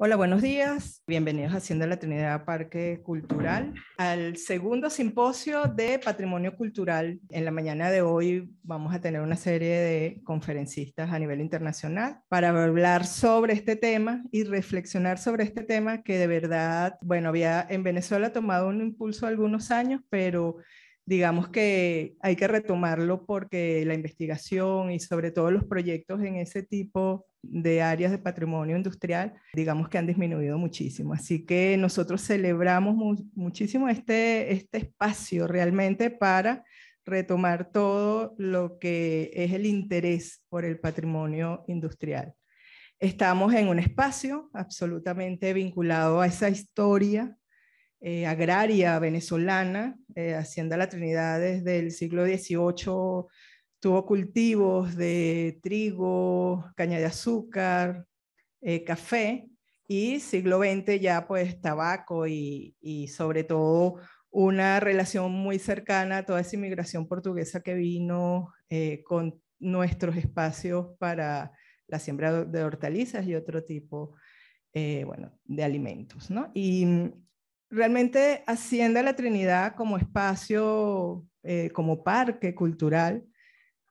Hola, buenos días. Bienvenidos a Hacienda la Trinidad Parque Cultural, al segundo simposio de Patrimonio Cultural. En la mañana de hoy vamos a tener una serie de conferencistas a nivel internacional para hablar sobre este tema y reflexionar sobre este tema que de verdad, bueno, había en Venezuela tomado un impulso algunos años, pero digamos que hay que retomarlo porque la investigación y sobre todo los proyectos en ese tipo de áreas de patrimonio industrial, digamos que han disminuido muchísimo. Así que nosotros celebramos muchísimo este espacio realmente para retomar todo lo que es el interés por el patrimonio industrial. Estamos en un espacio absolutamente vinculado a esa historia agraria venezolana. Hacienda La Trinidad desde el siglo XVIII tuvo cultivos de trigo, caña de azúcar, café, y siglo XX ya pues tabaco y sobre todo una relación muy cercana a toda esa inmigración portuguesa que vino con nuestros espacios para la siembra de hortalizas y otro tipo bueno, de alimentos, ¿no? Y realmente Hacienda La Trinidad como espacio, como parque cultural,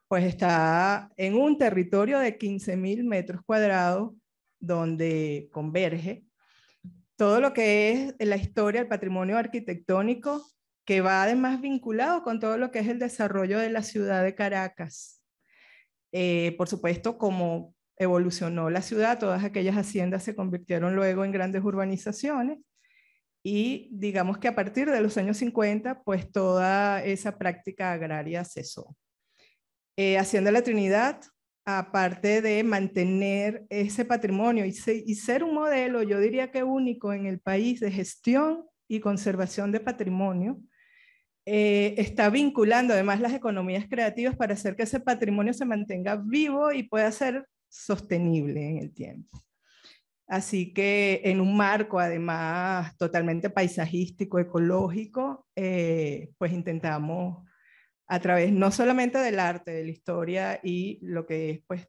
pues está en un territorio de 15.000 metros cuadrados donde converge todo lo que es la historia, el patrimonio arquitectónico, que va además vinculado con todo lo que es el desarrollo de la ciudad de Caracas. Por supuesto, como evolucionó la ciudad, todas aquellas haciendas se convirtieron luego en grandes urbanizaciones y digamos que a partir de los años 50, pues toda esa práctica agraria cesó. Hacienda La Trinidad, aparte de mantener ese patrimonio y ser un modelo, yo diría que único en el país de gestión y conservación de patrimonio, está vinculando además las economías creativas para hacer que ese patrimonio se mantenga vivo y pueda ser sostenible en el tiempo. Así que en un marco además totalmente paisajístico, ecológico, pues intentamos a través no solamente del arte, de la historia y lo que es pues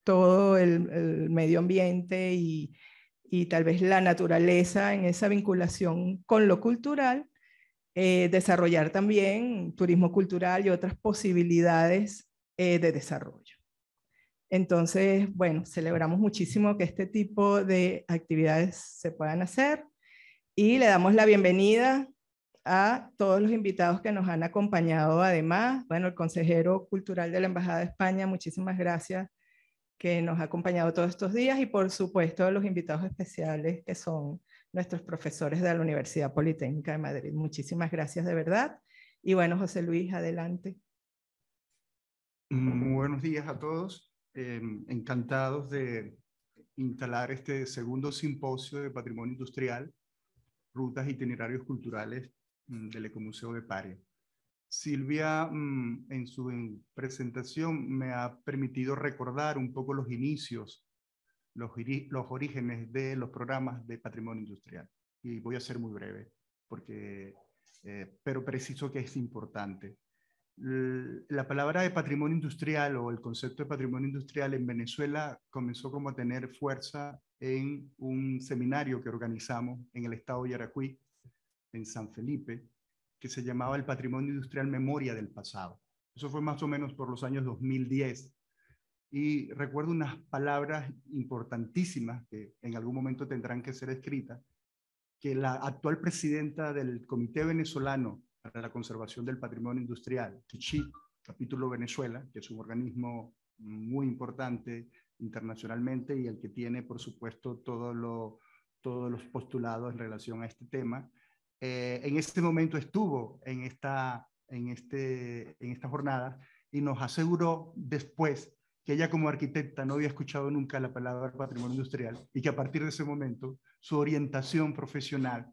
todo el medio ambiente y tal vez la naturaleza en esa vinculación con lo cultural, desarrollar también turismo cultural y otras posibilidades de desarrollo. Entonces, bueno, celebramos muchísimo que este tipo de actividades se puedan hacer y le damos la bienvenida a todos los invitados que nos han acompañado. Además, bueno, el consejero cultural de la Embajada de España, muchísimas gracias, que nos ha acompañado todos estos días, y por supuesto a los invitados especiales que son nuestros profesores de la Universidad Politécnica de Madrid. Muchísimas gracias de verdad. Y bueno, José Luis, adelante. Muy buenos días a todos. Encantados de instalar este segundo simposio de patrimonio industrial, rutas e itinerarios culturales del Ecomuseo de Paria. Silvia, en su presentación, me ha permitido recordar un poco los inicios, los orígenes de los programas de patrimonio industrial. Y voy a ser muy breve, pero preciso que es importante. La palabra de patrimonio industrial o el concepto de patrimonio industrial en Venezuela comenzó como a tener fuerza en un seminario que organizamos en el estado de Yaracuy, en San Felipe, que se llamaba el Patrimonio Industrial Memoria del Pasado. Eso fue más o menos por los años 2010. Y recuerdo unas palabras importantísimas que en algún momento tendrán que ser escritas, que la actual presidenta del Comité Venezolano para la Conservación del Patrimonio Industrial, CICHIP, capítulo Venezuela, que es un organismo muy importante internacionalmente y el que tiene, por supuesto, todos los postulados en relación a este tema, en este momento estuvo en esta jornada y nos aseguró después que ella como arquitecta no había escuchado nunca la palabra patrimonio industrial y que a partir de ese momento su orientación profesional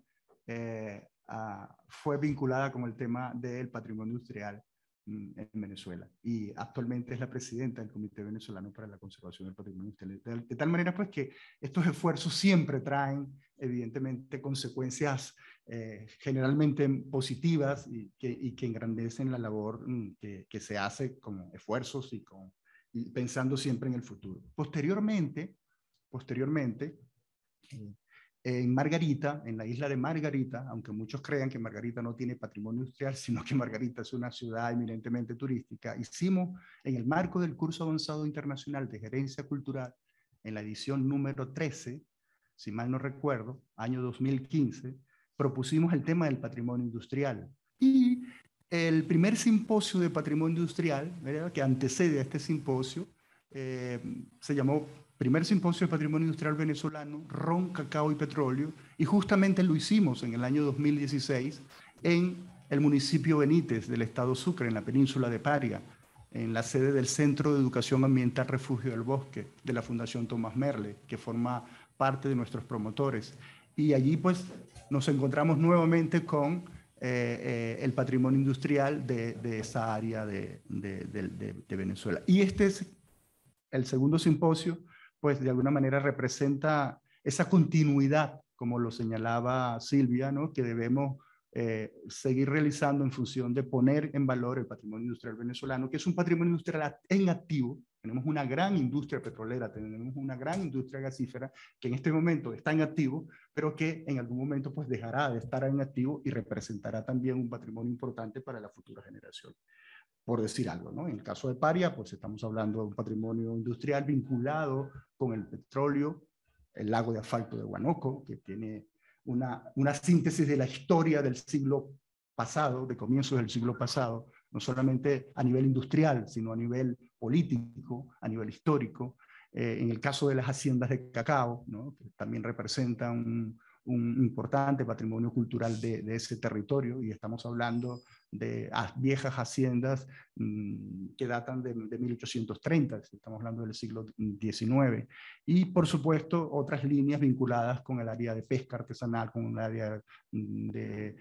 fue vinculada con el tema del patrimonio industrial en Venezuela, y actualmente es la presidenta del Comité Venezolano para la Conservación del Patrimonio Industrial. De tal manera pues que estos esfuerzos siempre traen evidentemente consecuencias generalmente positivas y que engrandecen la labor que se hace con esfuerzos y pensando siempre en el futuro. Posteriormente en Margarita, en la isla de Margarita, aunque muchos crean que Margarita no tiene patrimonio industrial, sino que Margarita es una ciudad eminentemente turística, hicimos en el marco del curso avanzado internacional de gerencia cultural, en la edición número 13, si mal no recuerdo, año 2015, propusimos el tema del patrimonio industrial. Y el primer simposio de patrimonio industrial, ¿verdad?, que antecede a este simposio, se llamó Primer Simposio de Patrimonio Industrial Venezolano, Ron, Cacao y Petróleo, y justamente lo hicimos en el año 2016 en el municipio Benítez del estado Sucre, en la península de Paria, en la sede del Centro de Educación Ambiental Refugio del Bosque de la Fundación Tomás Merle, que forma parte de nuestros promotores. Y allí pues nos encontramos nuevamente con el patrimonio industrial de esa área de Venezuela. Y este es el segundo simposio, pues de alguna manera representa esa continuidad, como lo señalaba Silvia, ¿no?, que debemos seguir realizando en función de poner en valor el patrimonio industrial venezolano, que es un patrimonio industrial en activo. Tenemos una gran industria petrolera, tenemos una gran industria gasífera que en este momento está en activo, pero que en algún momento pues dejará de estar en activo y representará también un patrimonio importante para la futura generación, por decir algo, ¿no? En el caso de Paria, pues estamos hablando de un patrimonio industrial vinculado con el petróleo, el lago de asfalto de Huánuco, que tiene una síntesis de la historia del siglo pasado, de comienzos del siglo pasado, no solamente a nivel industrial, sino a nivel político, a nivel histórico. En el caso de las haciendas de cacao, ¿no?, que también representan un importante patrimonio cultural de ese territorio, y estamos hablando de viejas haciendas que datan de 1830, estamos hablando del siglo XIX, y por supuesto otras líneas vinculadas con el área de pesca artesanal, con el área de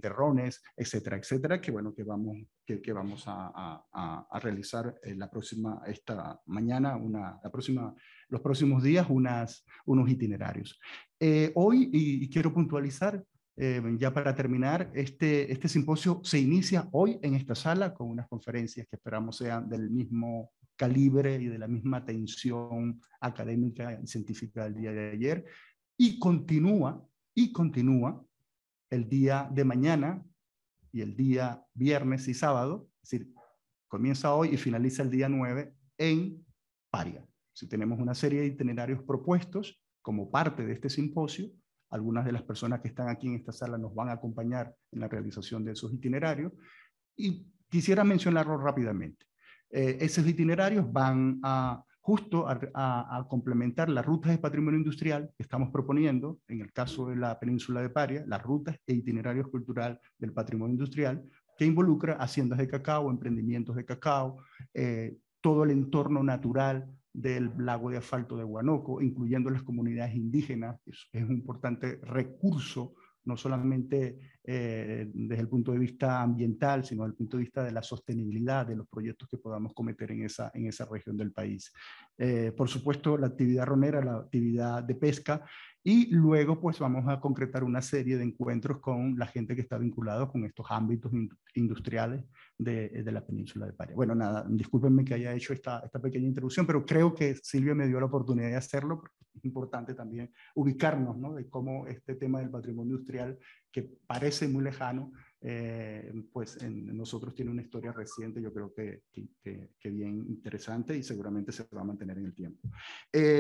rones, etcétera, etcétera, que bueno, que vamos a realizar esta mañana, los próximos días, unos itinerarios. Hoy, y quiero puntualizar, ya para terminar, este simposio se inicia hoy en esta sala con unas conferencias que esperamos sean del mismo calibre y de la misma tensión académica y científica del día de ayer, y continúa el día de mañana y el día viernes y sábado, es decir, comienza hoy y finaliza el día 9 en Paria. Si tenemos una serie de itinerarios propuestos como parte de este simposio. Algunas de las personas que están aquí en esta sala nos van a acompañar en la realización de esos itinerarios, y quisiera mencionarlos rápidamente. Esos itinerarios van justo a complementar las rutas de patrimonio industrial que estamos proponiendo, en el caso de la península de Paria, las rutas e itinerarios cultural del patrimonio industrial, que involucra haciendas de cacao, emprendimientos de cacao, todo el entorno natural del lago de asfalto de Huánuco, incluyendo las comunidades indígenas, que es un importante recurso, no solamente desde el punto de vista ambiental, sino desde el punto de vista de la sostenibilidad de los proyectos que podamos cometer en esa región del país. Por supuesto, la actividad ronera, la actividad de pesca, y luego pues vamos a concretar una serie de encuentros con la gente que está vinculada con estos ámbitos industriales de la península de Paria. Bueno, nada, discúlpenme que haya hecho esta pequeña introducción, pero creo que Silvia me dio la oportunidad de hacerlo, porque es importante también ubicarnos, ¿no?, de cómo este tema del patrimonio industrial, que parece muy lejano, pues en nosotros tiene una historia reciente, yo creo que bien interesante, y seguramente se va a mantener en el tiempo.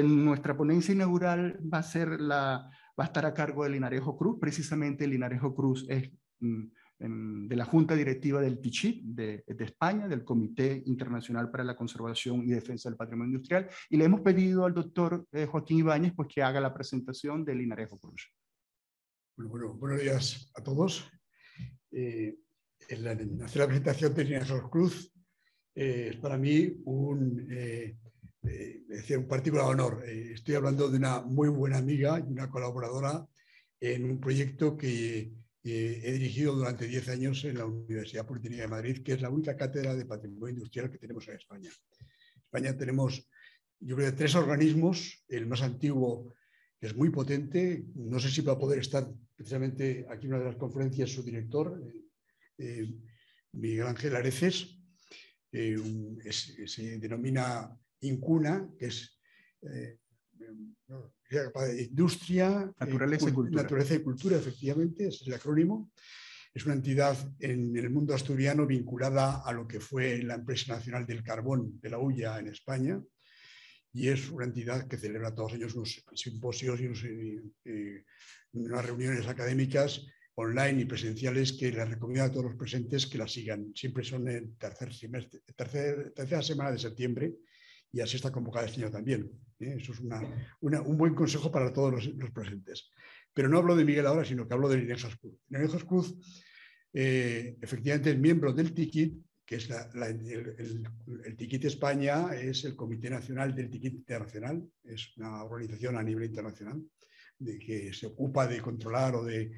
Nuestra ponencia inaugural va a estar a cargo de Linarejo Cruz. Precisamente Linarejo Cruz es de la Junta Directiva del TICHIT de España, del Comité Internacional para la Conservación y Defensa del Patrimonio Industrial, y le hemos pedido al doctor Joaquín Ibáñez pues que haga la presentación de Linarejo Cruz. Bueno, buenos días a todos. Hacer la presentación de Linarejo Cruz es para mí un particular honor. Estoy hablando de una muy buena amiga y una colaboradora en un proyecto que he dirigido durante 10 años en la Universidad Politécnica de Madrid, que es la única cátedra de patrimonio industrial que tenemos en España. En España tenemos, yo creo, 3 organismos. El más antiguo, que es muy potente, no sé si va a poder estar precisamente aquí en una de las conferencias su director, Miguel Ángel Areces, se denomina INCUNA, que es Industria, Naturaleza y Cultura. Naturaleza y Cultura, efectivamente, es el acrónimo. Es una entidad en el mundo asturiano vinculada a lo que fue la Empresa Nacional del Carbón de la Ulla en España, y es una entidad que celebra todos los años unos simposios y unas reuniones académicas online y presenciales que les recomiendo a todos los presentes que la sigan. Siempre son el tercera semana de septiembre, y así está convocada este año también. Eso es un buen consejo para todos los presentes. Pero no hablo de Miguel ahora, sino que hablo de Linejas Cruz. Linejas Cruz efectivamente es miembro del TICIT, que es el TICIT España, es el Comité Nacional del TICIT Internacional, es una organización a nivel internacional que se ocupa de controlar o de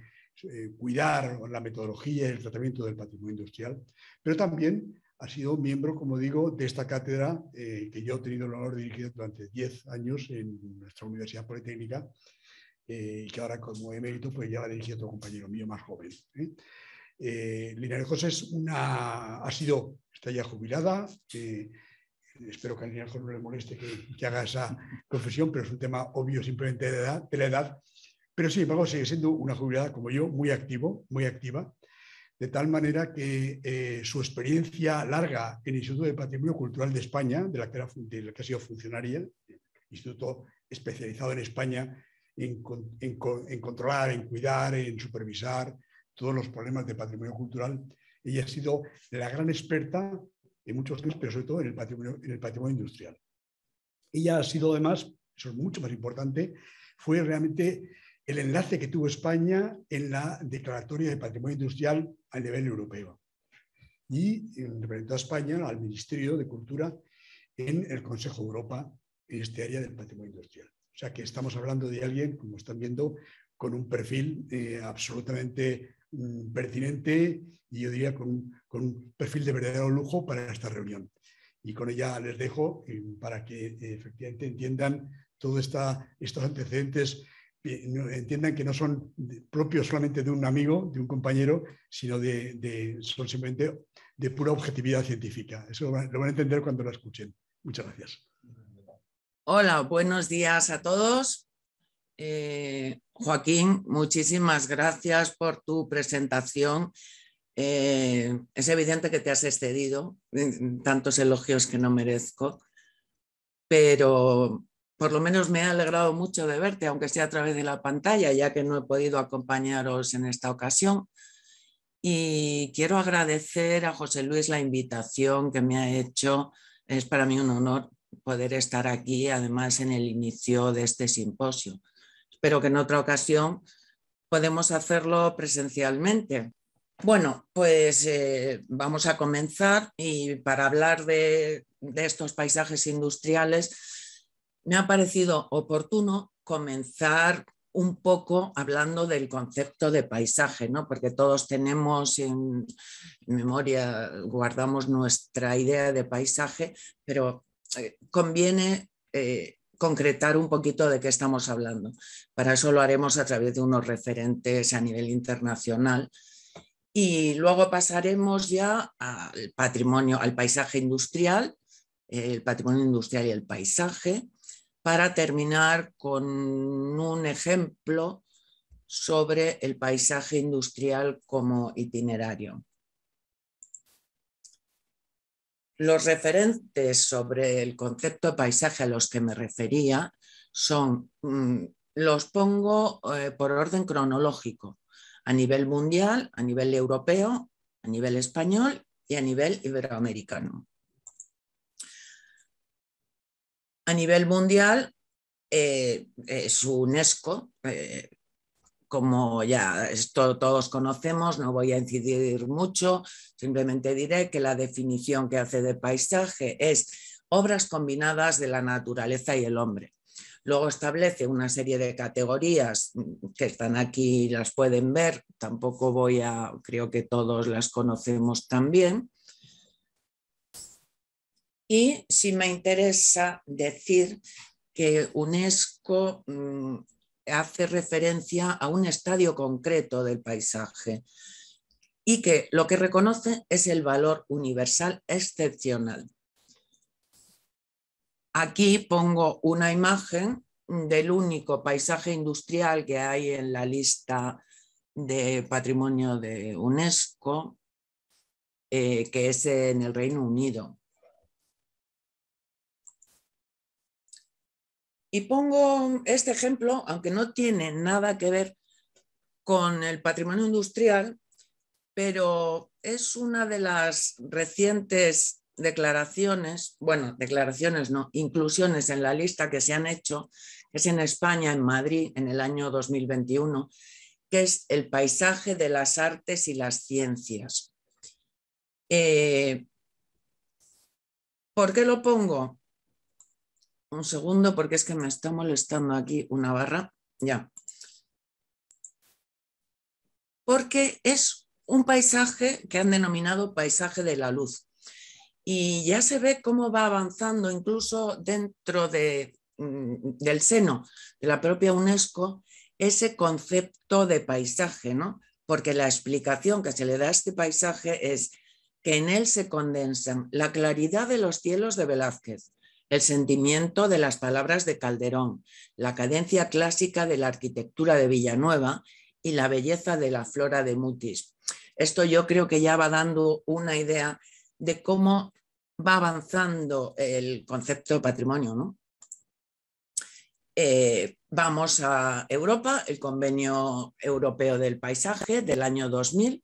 cuidar la metodología y el tratamiento del patrimonio industrial, pero también ha sido miembro, como digo, de esta cátedra que yo he tenido el honor de dirigir durante 10 años en nuestra Universidad Politécnica, y que ahora como emérito pues ya la dirige otro compañero mío más joven. Linarejos está ya jubilada. Espero que a Linarejos no le moleste que haga esa confesión, pero es un tema obvio simplemente de la edad. Pero sin embargo sigue siendo una jubilada como yo, muy activa, de tal manera que su experiencia larga en el Instituto de Patrimonio Cultural de España, de la que ha sido funcionaria, instituto especializado en España en controlar, en cuidar, en supervisar todos los problemas de patrimonio cultural. Ella ha sido la gran experta en muchos temas, pero sobre todo en el patrimonio industrial. Ella ha sido además, eso es mucho más importante, fue realmente el enlace que tuvo España en la Declaratoria de Patrimonio Industrial a nivel europeo. Y representó a España al Ministerio de Cultura en el Consejo de Europa en este área del patrimonio industrial. O sea que estamos hablando de alguien, como están viendo, con un perfil absolutamente pertinente, y yo diría con un perfil de verdadero lujo para esta reunión. Y con ella les dejo para que efectivamente entiendan todos estos antecedentes, entiendan que no son propios solamente de un amigo, de un compañero, sino son simplemente de pura objetividad científica. Eso lo van a entender cuando lo escuchen. Muchas gracias. Hola, buenos días a todos. Joaquín, muchísimas gracias por tu presentación. Es evidente que te has excedido en tantos elogios que no merezco, pero por lo menos me ha alegrado mucho de verte, aunque sea a través de la pantalla, ya que no he podido acompañaros en esta ocasión. Y quiero agradecer a José Luis la invitación que me ha hecho. Es para mí un honor poder estar aquí, además en el inicio de este simposio. Espero que en otra ocasión podemos hacerlo presencialmente. Bueno, pues vamos a comenzar, y para hablar de estos paisajes industriales me ha parecido oportuno comenzar un poco hablando del concepto de paisaje, ¿no? Porque todos tenemos en memoria, guardamos nuestra idea de paisaje, pero conviene concretar un poquito de qué estamos hablando. Para eso lo haremos a través de unos referentes a nivel internacional, y luego pasaremos ya al patrimonio, al paisaje industrial, el patrimonio industrial y el paisaje, para terminar con un ejemplo sobre el paisaje industrial como itinerario. Los referentes sobre el concepto de paisaje a los que me refería los pongo por orden cronológico, a nivel mundial, a nivel europeo, a nivel español y a nivel iberoamericano. A nivel mundial es UNESCO, como ya todos conocemos, no voy a incidir mucho, simplemente diré que la definición que hace de paisaje es obras combinadas de la naturaleza y el hombre. Luego establece una serie de categorías que están aquí, las pueden ver, tampoco creo que todos las conocemos también. Y sí me interesa decir que UNESCO hace referencia a un estadio concreto del paisaje y que lo que reconoce es el valor universal excepcional. Aquí pongo una imagen del único paisaje industrial que hay en la lista de patrimonio de UNESCO, que es en el Reino Unido. Y pongo este ejemplo, aunque no tiene nada que ver con el patrimonio industrial, pero es una de las recientes declaraciones, bueno, declaraciones no, inclusiones en la lista que se han hecho, que es en España, en Madrid, en el año 2021, que es el paisaje de las artes y las ciencias. ¿Por qué lo pongo? Un segundo, porque es que me está molestando aquí una barra. Ya. Porque es un paisaje que han denominado paisaje de la luz. Y ya se ve cómo va avanzando incluso dentro del seno de la propia UNESCO ese concepto de paisaje, ¿no? Porque la explicación que se le da a este paisaje es que en él se condensan la claridad de los cielos de Velázquez, el sentimiento de las palabras de Calderón, la cadencia clásica de la arquitectura de Villanueva y la belleza de la flora de Mutis. Esto yo creo que ya va dando una idea de cómo va avanzando el concepto de patrimonio, ¿no? Vamos a Europa, el Convenio Europeo del Paisaje del año 2000,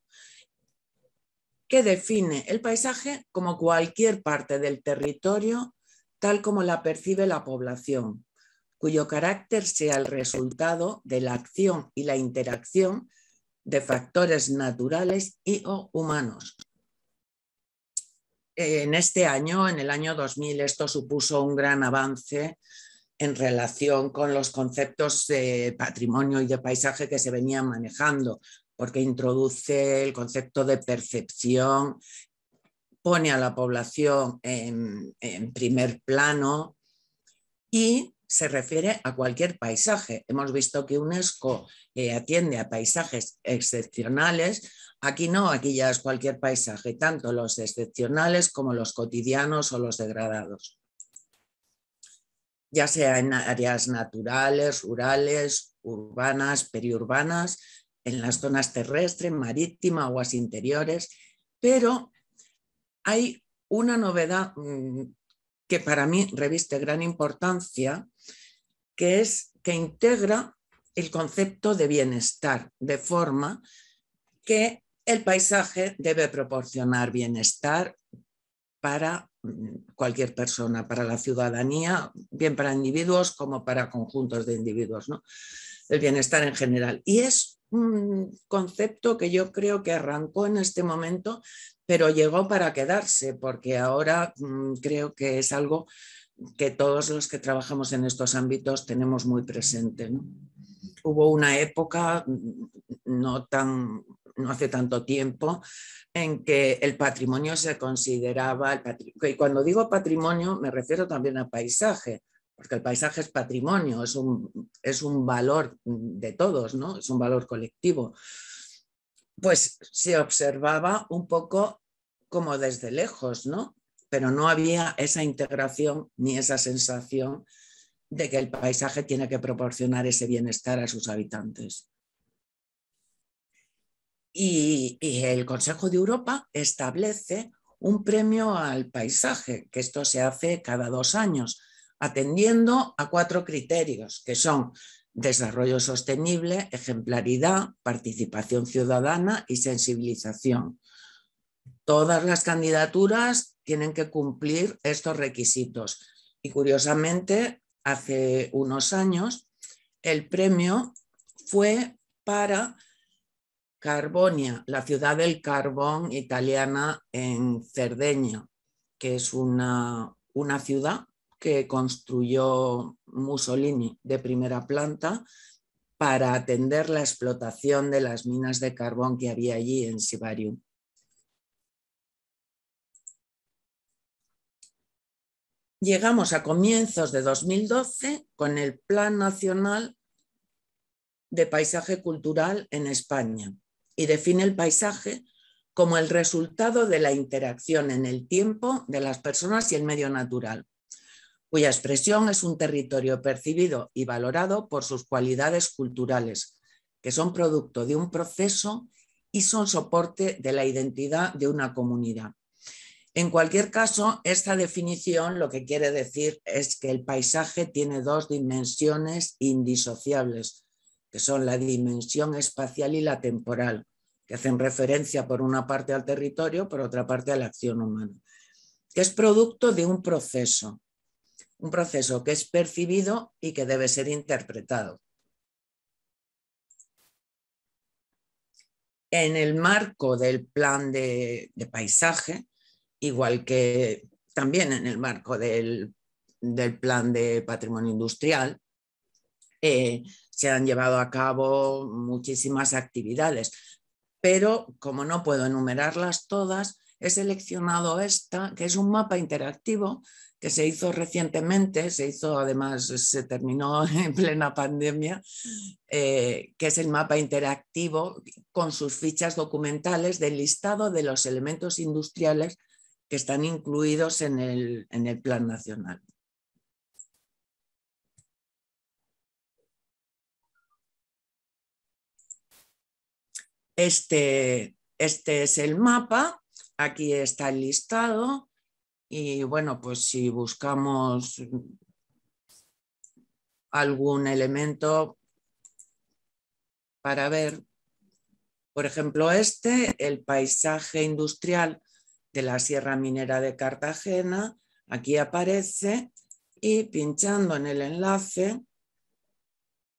que define el paisaje como cualquier parte del territorio tal como la percibe la población, cuyo carácter sea el resultado de la acción y la interacción de factores naturales y o humanos. En este año, en el año 2000, esto supuso un gran avance en relación con los conceptos de patrimonio y de paisaje que se venían manejando, porque introduce el concepto de percepción, pone a la población en primer plano y se refiere a cualquier paisaje. Hemos visto que UNESCO atiende a paisajes excepcionales. Aquí no, aquí ya es cualquier paisaje, tanto los excepcionales como los cotidianos o los degradados. Ya sea en áreas naturales, rurales, urbanas, periurbanas, en las zonas terrestres, marítimas, aguas interiores, pero hay una novedad que para mí reviste gran importancia, que es que integra el concepto de bienestar, de forma que el paisaje debe proporcionar bienestar para cualquier persona, para la ciudadanía, bien para individuos como para conjuntos de individuos, ¿no? El bienestar en general. Y es un concepto que yo creo que arrancó en este momento, pero llegó para quedarse, porque ahora creo que es algo que todos los que trabajamos en estos ámbitos tenemos muy presente, ¿no? Hubo una época, no hace tanto tiempo, en que el patrimonio se consideraba, y cuando digo patrimonio me refiero también a paisaje, porque el paisaje es patrimonio, es un valor de todos, ¿no? Es un valor colectivo. Pues se observaba un poco como desde lejos, ¿no? Pero no había esa integración ni esa sensación de que el paisaje tiene que proporcionar ese bienestar a sus habitantes. Y el Consejo de Europa establece un premio al paisaje, que esto se hace cada 2 años, atendiendo a 4 criterios, que son desarrollo sostenible, ejemplaridad, participación ciudadana y sensibilización. Todas las candidaturas tienen que cumplir estos requisitos. Y curiosamente, hace unos años, el premio fue para Carbonia, la ciudad del carbón italiana en Cerdeña, que es una ciudad que construyó Mussolini de primera planta para atender la explotación de las minas de carbón que había allí en Sibarium. Llegamos a comienzos de 2012 con el Plan Nacional de Paisaje Cultural en España y define el paisaje como el resultado de la interacción en el tiempo de las personas y el medio natural. cuya expresión es un territorio percibido y valorado por sus cualidades culturales, que son producto de un proceso y son soporte de la identidad de una comunidad. En cualquier caso, esta definición lo que quiere decir es que el paisaje tiene dos dimensiones indisociables, que son la dimensión espacial y la temporal, que hacen referencia por una parte al territorio, por otra parte a la acción humana, que es producto de un proceso que es percibido y que debe ser interpretado. En el marco del plan de paisaje, igual que también en el marco del plan de patrimonio industrial, se han llevado a cabo muchísimas actividades, pero como no puedo enumerarlas todas, he seleccionado esta, que es un mapa interactivo que se hizo recientemente, se terminó en plena pandemia, que es el mapa interactivo con sus fichas documentales del listado de los elementos industriales que están incluidos en el Plan Nacional. Este es el mapa, aquí está el listado y bueno, pues si buscamos algún elemento para ver, por ejemplo el paisaje industrial de la Sierra Minera de Cartagena, aquí aparece y pinchando en el enlace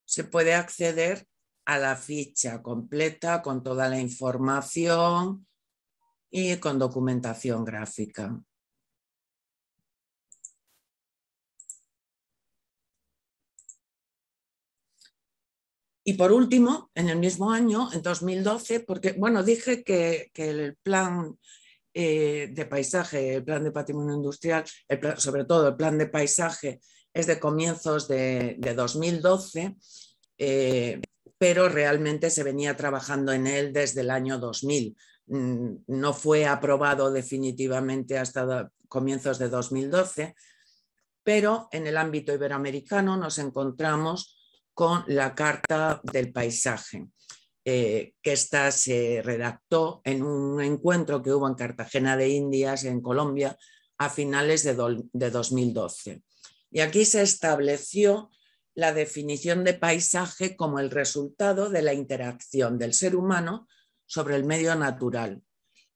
se puede acceder a la ficha completa con toda la información y con documentación gráfica. Y por último, en el mismo año, en 2012, porque bueno, dije que el plan de paisaje, el plan de patrimonio industrial, sobre todo el plan de paisaje, es de comienzos de 2012, pero realmente se venía trabajando en él desde el año 2000. No fue aprobado definitivamente hasta comienzos de 2012, pero en el ámbito iberoamericano nos encontramos con la Carta del Paisaje, que esta se redactó en un encuentro que hubo en Cartagena de Indias, en Colombia, a finales de 2012. Y aquí se estableció la definición de paisaje como el resultado de la interacción del ser humano sobre el medio natural,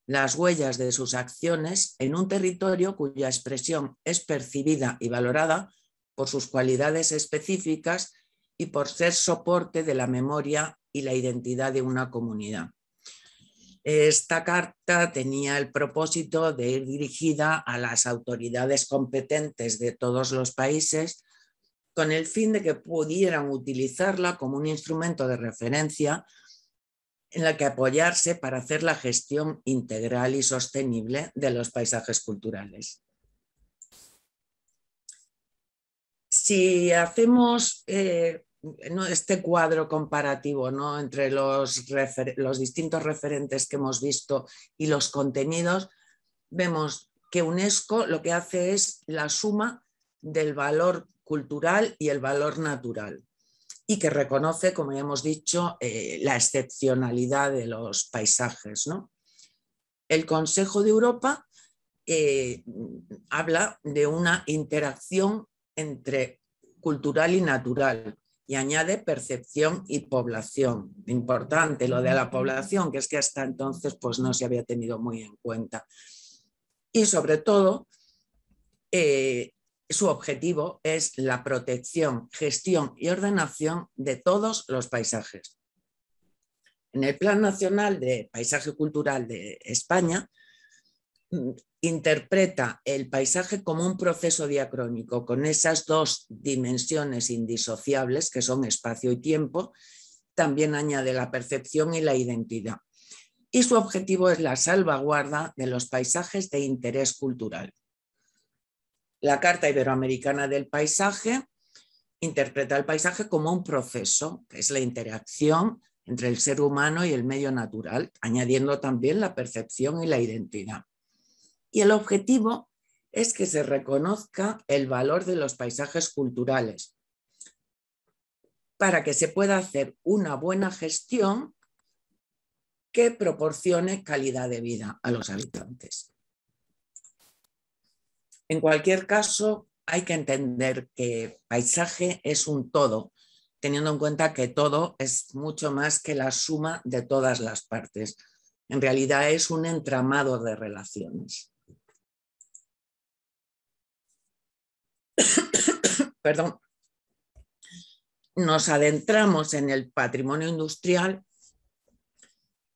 las huellas de sus acciones en un territorio cuya expresión es percibida y valorada por sus cualidades específicas y por ser soporte de la memoria y la identidad de una comunidad. Esta carta tenía el propósito de ir dirigida a las autoridades competentes de todos los países con el fin de que pudieran utilizarla como un instrumento de referencia en la que apoyarse para hacer la gestión integral y sostenible de los paisajes culturales. Si hacemos este cuadro comparativo, ¿no?, entre los distintos referentes que hemos visto y los contenidos, vemos que UNESCO lo que hace es la suma del valor cultural y el valor natural, y que reconoce, como ya hemos dicho, la excepcionalidad de los paisajes, ¿no? El Consejo de Europa habla de una interacción entre cultural y natural y añade percepción y población. Importante lo de la población, que es que hasta entonces pues, no se había tenido muy en cuenta. Y sobre todo, su objetivo es la protección, gestión y ordenación de todos los paisajes. En el Plan Nacional de Paisaje Cultural de España, interpreta el paisaje como un proceso diacrónico con esas dos dimensiones indisociables que son espacio y tiempo. También añade la percepción y la identidad. Y su objetivo es la salvaguarda de los paisajes de interés cultural. La Carta Iberoamericana del Paisaje interpreta el paisaje como un proceso, que es la interacción entre el ser humano y el medio natural, añadiendo también la percepción y la identidad. Y el objetivo es que se reconozca el valor de los paisajes culturales para que se pueda hacer una buena gestión que proporcione calidad de vida a los habitantes. En cualquier caso, hay que entender que paisaje es un todo, teniendo en cuenta que todo es mucho más que la suma de todas las partes. En realidad es un entramado de relaciones. Perdón. Nos adentramos en el patrimonio industrial,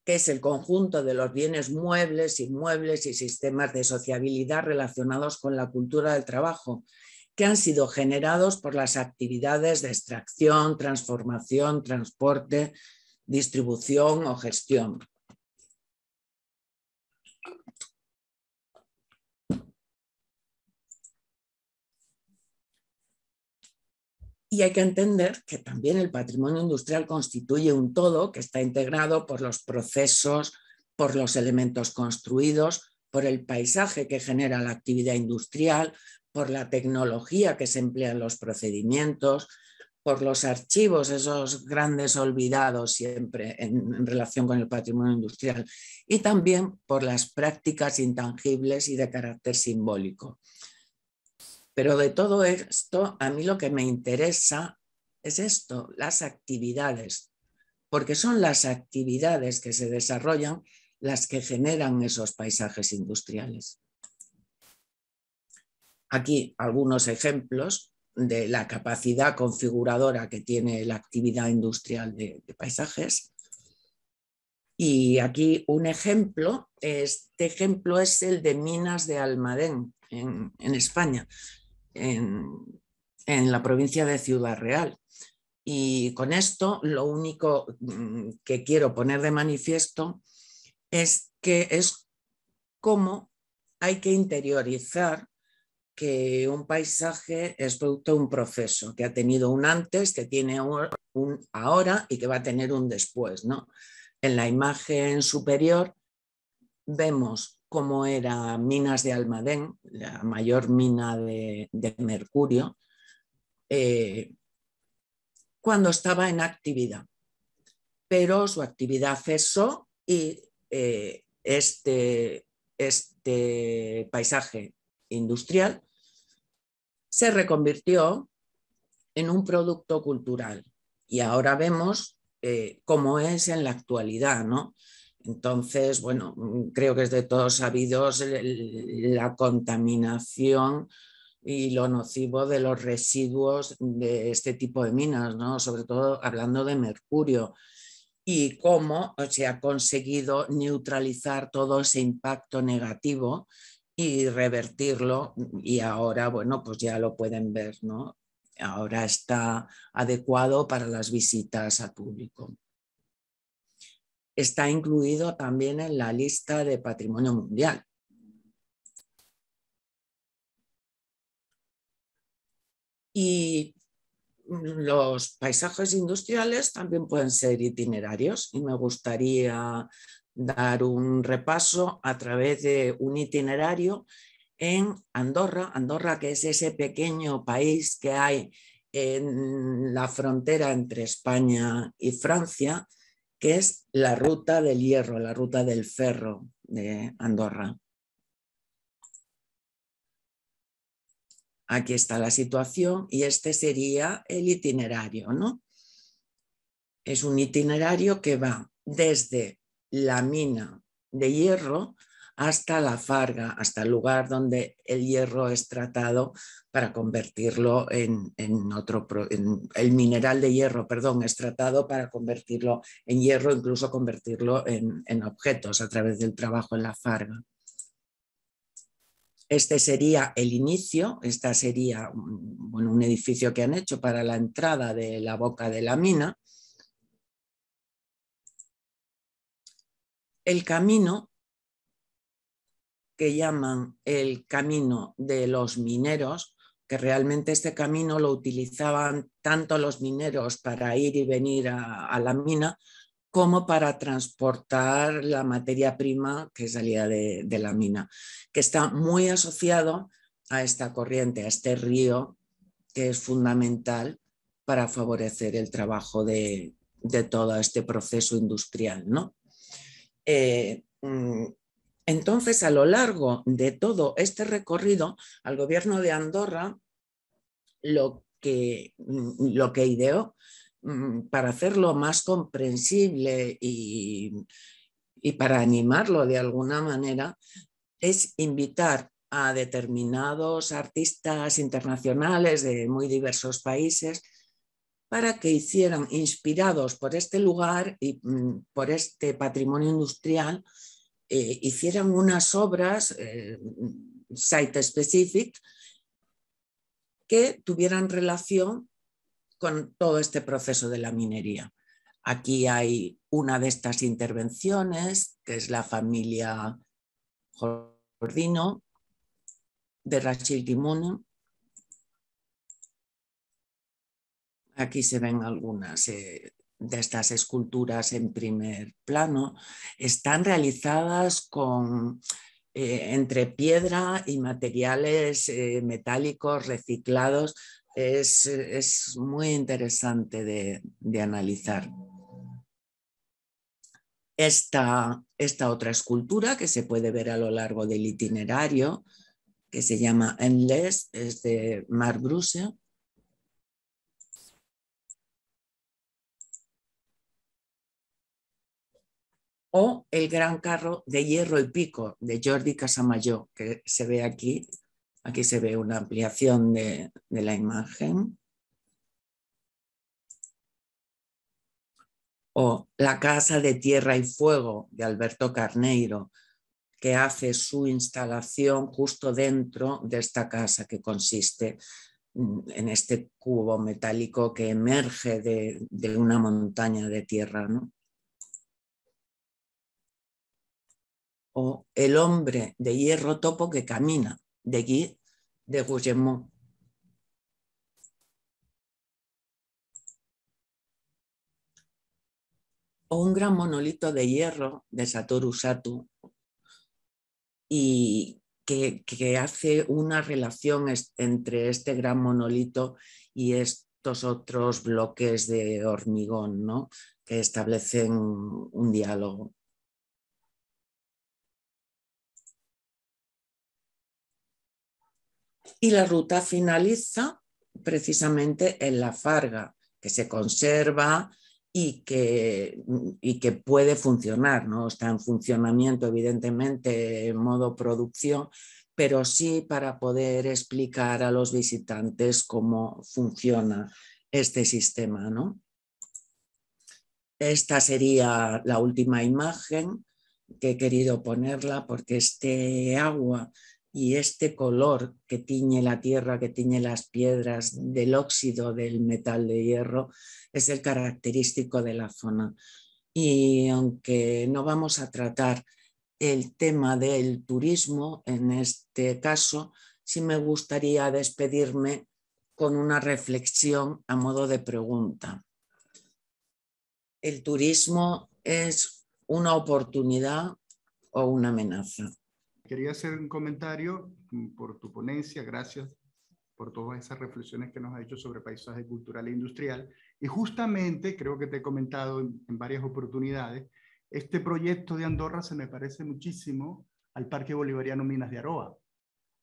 que es el conjunto de los bienes muebles, inmuebles y sistemas de sociabilidad relacionados con la cultura del trabajo, que han sido generados por las actividades de extracción, transformación, transporte, distribución o gestión. Y hay que entender que también el patrimonio industrial constituye un todo que está integrado por los procesos, por los elementos construidos, por el paisaje que genera la actividad industrial, por la tecnología que se emplea en los procedimientos, por los archivos, esos grandes olvidados siempre en relación con el patrimonio industrial, y también por las prácticas intangibles y de carácter simbólico. Pero de todo esto, a mí lo que me interesa es esto, las actividades, porque son las actividades que se desarrollan las que generan esos paisajes industriales. Aquí algunos ejemplos de la capacidad configuradora que tiene la actividad industrial de paisajes. Y aquí un ejemplo, este ejemplo es el de Minas de Almadén en España. En la provincia de Ciudad Real. Y con esto lo único que quiero poner de manifiesto es que es cómo hay que interiorizar que un paisaje es producto de un proceso que ha tenido un antes, que tiene un ahora y que va a tener un después, ¿no? En la imagen superior vemos cómo era Minas de Almadén, la mayor mina de mercurio, cuando estaba en actividad. Pero su actividad cesó y este paisaje industrial se reconvirtió en un producto cultural. Y ahora vemos cómo es en la actualidad, ¿no? Entonces, bueno, creo que es de todos sabidos la contaminación y lo nocivo de los residuos de este tipo de minas, ¿no? Sobre todo hablando de mercurio, y cómo se ha conseguido neutralizar todo ese impacto negativo y revertirlo, y ahora, bueno, pues ya lo pueden ver, ¿no? Ahora está adecuado para las visitas al público. Está incluido también en la lista de Patrimonio Mundial. Y los paisajes industriales también pueden ser itinerarios, y me gustaría dar un repaso a través de un itinerario en Andorra. Andorra, que es ese pequeño país que hay en la frontera entre España y Francia, que es la ruta del hierro, la ruta del ferro de Andorra. Aquí está la situación y este sería el itinerario, ¿no? Es un itinerario que va desde la mina de hierro hasta la farga, hasta el lugar donde el hierro es tratado para convertirlo en el mineral de hierro, perdón, es tratado para convertirlo en hierro, incluso convertirlo en objetos a través del trabajo en la farga. Este sería el inicio, esta sería un edificio que han hecho para la entrada de la boca de la mina. El camino, que llaman el camino de los mineros, que realmente este camino lo utilizaban tanto los mineros para ir y venir a la mina, como para transportar la materia prima que salía de la mina, que está muy asociado a esta corriente, a este río que es fundamental para favorecer el trabajo de todo este proceso industrial, ¿no? Entonces, a lo largo de todo este recorrido, al gobierno de Andorra lo que ideó para hacerlo más comprensible y para animarlo de alguna manera es invitar a determinados artistas internacionales de muy diversos países para que hicieran, inspirados por este lugar y por este patrimonio industrial, hicieran unas obras site-specific que tuvieran relación con todo este proceso de la minería. Aquí hay una de estas intervenciones, que es la familia Jordino de Rachid Gimoun. Aquí se ven algunas de estas esculturas en primer plano. Están realizadas entre piedra y materiales metálicos reciclados. Es muy interesante de analizar. Esta otra escultura que se puede ver a lo largo del itinerario, que se llama Endless, es de Marc Bruce. O el gran carro de hierro y pico de Jordi Casamayó, que se ve aquí. Aquí se ve una ampliación de la imagen. O la casa de tierra y fuego de Alberto Carneiro, que hace su instalación justo dentro de esta casa, que consiste en este cubo metálico que emerge de una montaña de tierra, ¿no? O el hombre de hierro topo que camina, de Guy de Guillemot. O un gran monolito de hierro de Satoru Sato, y que hace una relación entre este gran monolito y estos otros bloques de hormigón, ¿no? Que establecen un diálogo. Y la ruta finaliza precisamente en la Farga, que se conserva y que puede funcionar, no está en funcionamiento evidentemente en modo producción, pero sí para poder explicar a los visitantes cómo funciona este sistema, ¿no? Esta sería la última imagen que he querido ponerla, porque este agua y este color que tiñe la tierra, que tiñe las piedras del óxido del metal de hierro, es el característico de la zona. Y aunque no vamos a tratar el tema del turismo en este caso, sí me gustaría despedirme con una reflexión a modo de pregunta. ¿El turismo es una oportunidad o una amenaza? Quería hacer un comentario por tu ponencia, gracias por todas esas reflexiones que nos ha hecho sobre paisaje cultural e industrial. Y justamente, creo que te he comentado en varias oportunidades, este proyecto de Andorra se me parece muchísimo al Parque Bolivariano Minas de Aroa,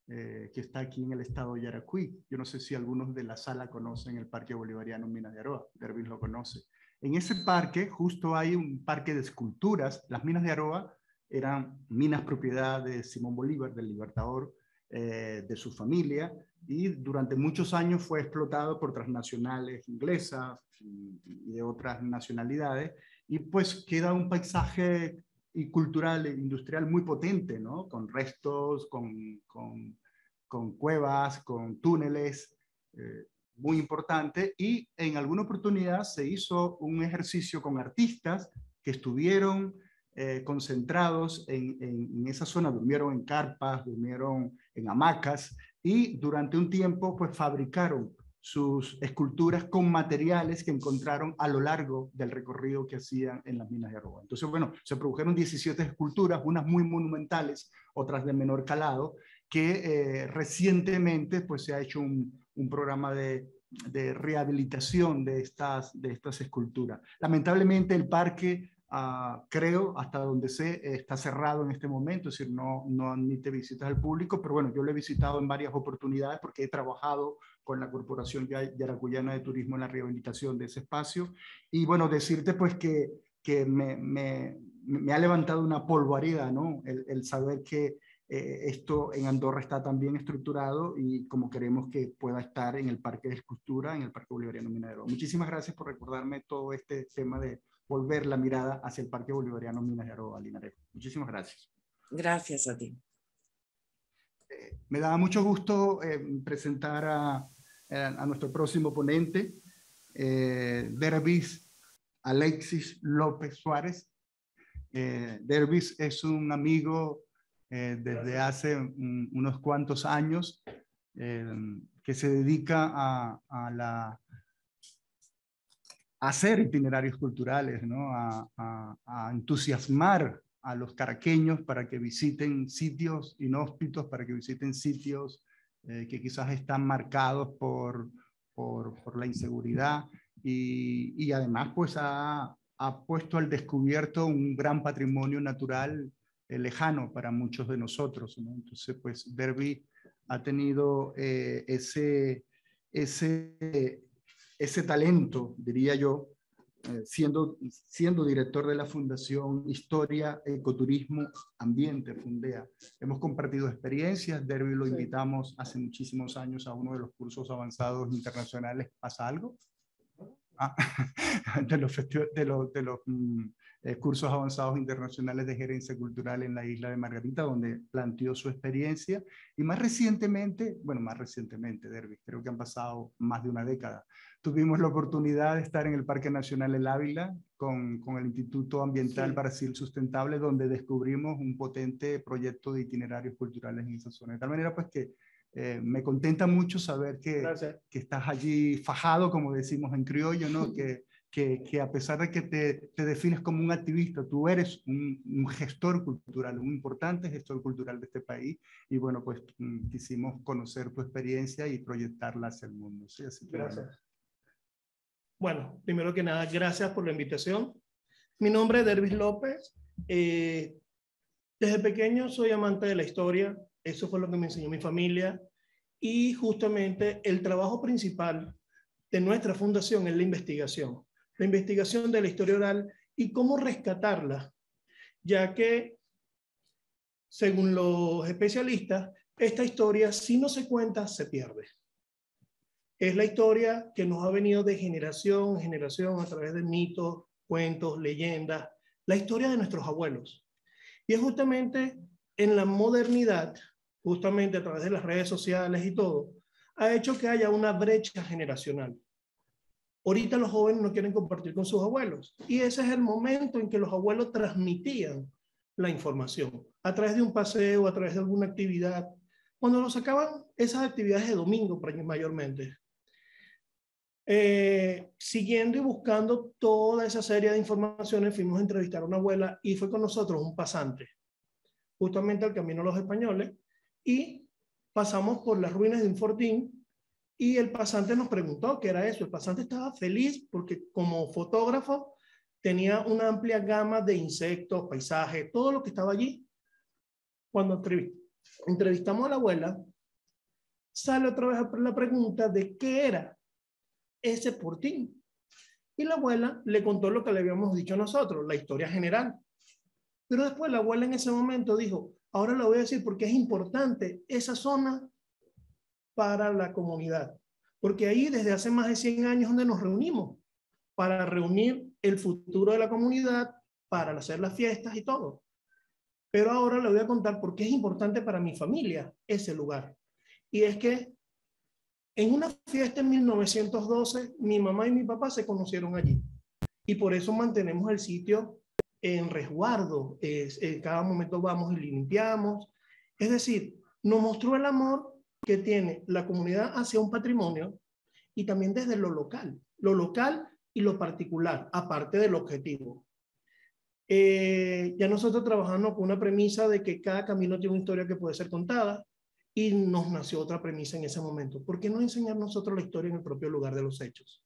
que está aquí en el estado de Yaracuy. Yo no sé si algunos de la sala conocen el Parque Bolivariano Minas de Aroa, Dervis lo conoce. En ese parque justo hay un parque de esculturas. Las minas de Aroa eran minas propiedad de Simón Bolívar, del Libertador, de su familia, y durante muchos años fue explotado por transnacionales inglesas y de otras nacionalidades, y pues queda un paisaje y cultural e industrial muy potente, ¿no? Con restos, con cuevas, con túneles, muy importante. Y en alguna oportunidad se hizo un ejercicio con artistas que estuvieron concentrados en esa zona, durmieron en carpas, durmieron en hamacas, y durante un tiempo pues fabricaron sus esculturas con materiales que encontraron a lo largo del recorrido que hacían en las minas de Aroa. Entonces, bueno, se produjeron 17 esculturas, unas muy monumentales, otras de menor calado, que recientemente pues, se ha hecho un programa de rehabilitación de estas esculturas. Lamentablemente el parque, creo, hasta donde sé, está cerrado en este momento, es decir, no admite visitas al público, pero bueno, yo lo he visitado en varias oportunidades porque he trabajado con la Corporación Yaracuyana de Turismo en la rehabilitación de ese espacio. Y bueno, decirte pues que me ha levantado una polvareda, ¿no? El saber que esto en Andorra está tan bien estructurado y como queremos que pueda estar en el Parque de Escultura, en el Parque Bolivariano Mina de Aroa. Muchísimas gracias por recordarme todo este tema de volver la mirada hacia el Parque Bolivariano Mina de Aroa, Linares. Muchísimas gracias. Gracias a ti. Me da mucho gusto presentar a nuestro próximo ponente, Dervis Alexis López Suárez. Dervis es un amigo desde hace unos cuantos años que se dedica a hacer itinerarios culturales, ¿no? a entusiasmar a los caraqueños para que visiten sitios inhóspitos, para que visiten sitios que quizás están marcados por la inseguridad y además pues ha puesto al descubierto un gran patrimonio natural lejano para muchos de nosotros, ¿no? Entonces pues Dervis ha tenido ese talento, diría yo, siendo director de la Fundación Historia, Ecoturismo, Ambiente, Fundea. Hemos compartido experiencias. Dervis lo invitamos hace muchísimos años a uno de los cursos avanzados internacionales. ¿Pasa algo? De los cursos avanzados internacionales de gerencia cultural en la isla de Margarita, donde planteó su experiencia. Y más recientemente, Dervis, creo que han pasado más de una década, tuvimos la oportunidad de estar en el Parque Nacional El Ávila con el Instituto Ambiental Brasil Sustentable, donde descubrimos un potente proyecto de itinerarios culturales en esa zona. De tal manera pues que me contenta mucho saber que estás allí fajado, como decimos en criollo, ¿no? que a pesar de que te defines como un activista, tú eres un gestor cultural, un importante gestor cultural de este país, y bueno, pues quisimos conocer tu experiencia y proyectarla hacia el mundo. ¿Sí? Así que, gracias. Bueno, primero que nada, gracias por la invitación. Mi nombre es Dervis López. Desde pequeño soy amante de la historia. Eso fue lo que me enseñó mi familia. Y justamente el trabajo principal de nuestra fundación es la investigación de la historia oral y cómo rescatarla, ya que, según los especialistas, esta historia, si no se cuenta, se pierde. Es la historia que nos ha venido de generación en generación a través de mitos, cuentos, leyendas, la historia de nuestros abuelos. Y es justamente en la modernidad, justamente a través de las redes sociales y todo, ha hecho que haya una brecha generacional. Ahorita los jóvenes no quieren compartir con sus abuelos, y ese es el momento en que los abuelos transmitían la información a través de un paseo, a través de alguna actividad, cuando nos sacaban esas actividades de domingo mayormente. Siguiendo y buscando toda esa serie de informaciones, fuimos a entrevistar a una abuela y fue con nosotros un pasante, justamente al Camino de los Españoles, y pasamos por las ruinas de un fortín. Y el pasante nos preguntó qué era eso. El pasante estaba feliz porque como fotógrafo tenía una amplia gama de insectos, paisajes, todo lo que estaba allí. Cuando entrevistamos a la abuela, sale otra vez la pregunta de qué era ese fortín. Y la abuela le contó lo que le habíamos dicho nosotros, la historia general. Pero después la abuela en ese momento dijo, ahora lo voy a decir porque es importante esa zona para la comunidad, porque ahí desde hace más de 100 años donde nos reunimos para reunir el futuro de la comunidad, para hacer las fiestas y todo. Pero ahora le voy a contar por qué es importante para mi familia ese lugar. Y es que en una fiesta en 1912, mi mamá y mi papá se conocieron allí. Y por eso mantenemos el sitio en resguardo. En cada momento vamos y limpiamos. Es decir, nos mostró el amor que tiene la comunidad hacia un patrimonio y también desde lo local y lo particular, aparte del objetivo. Ya nosotros trabajamos con una premisa de que cada camino tiene una historia que puede ser contada, y nos nació otra premisa en ese momento. ¿Por qué no enseñar nosotros la historia en el propio lugar de los hechos?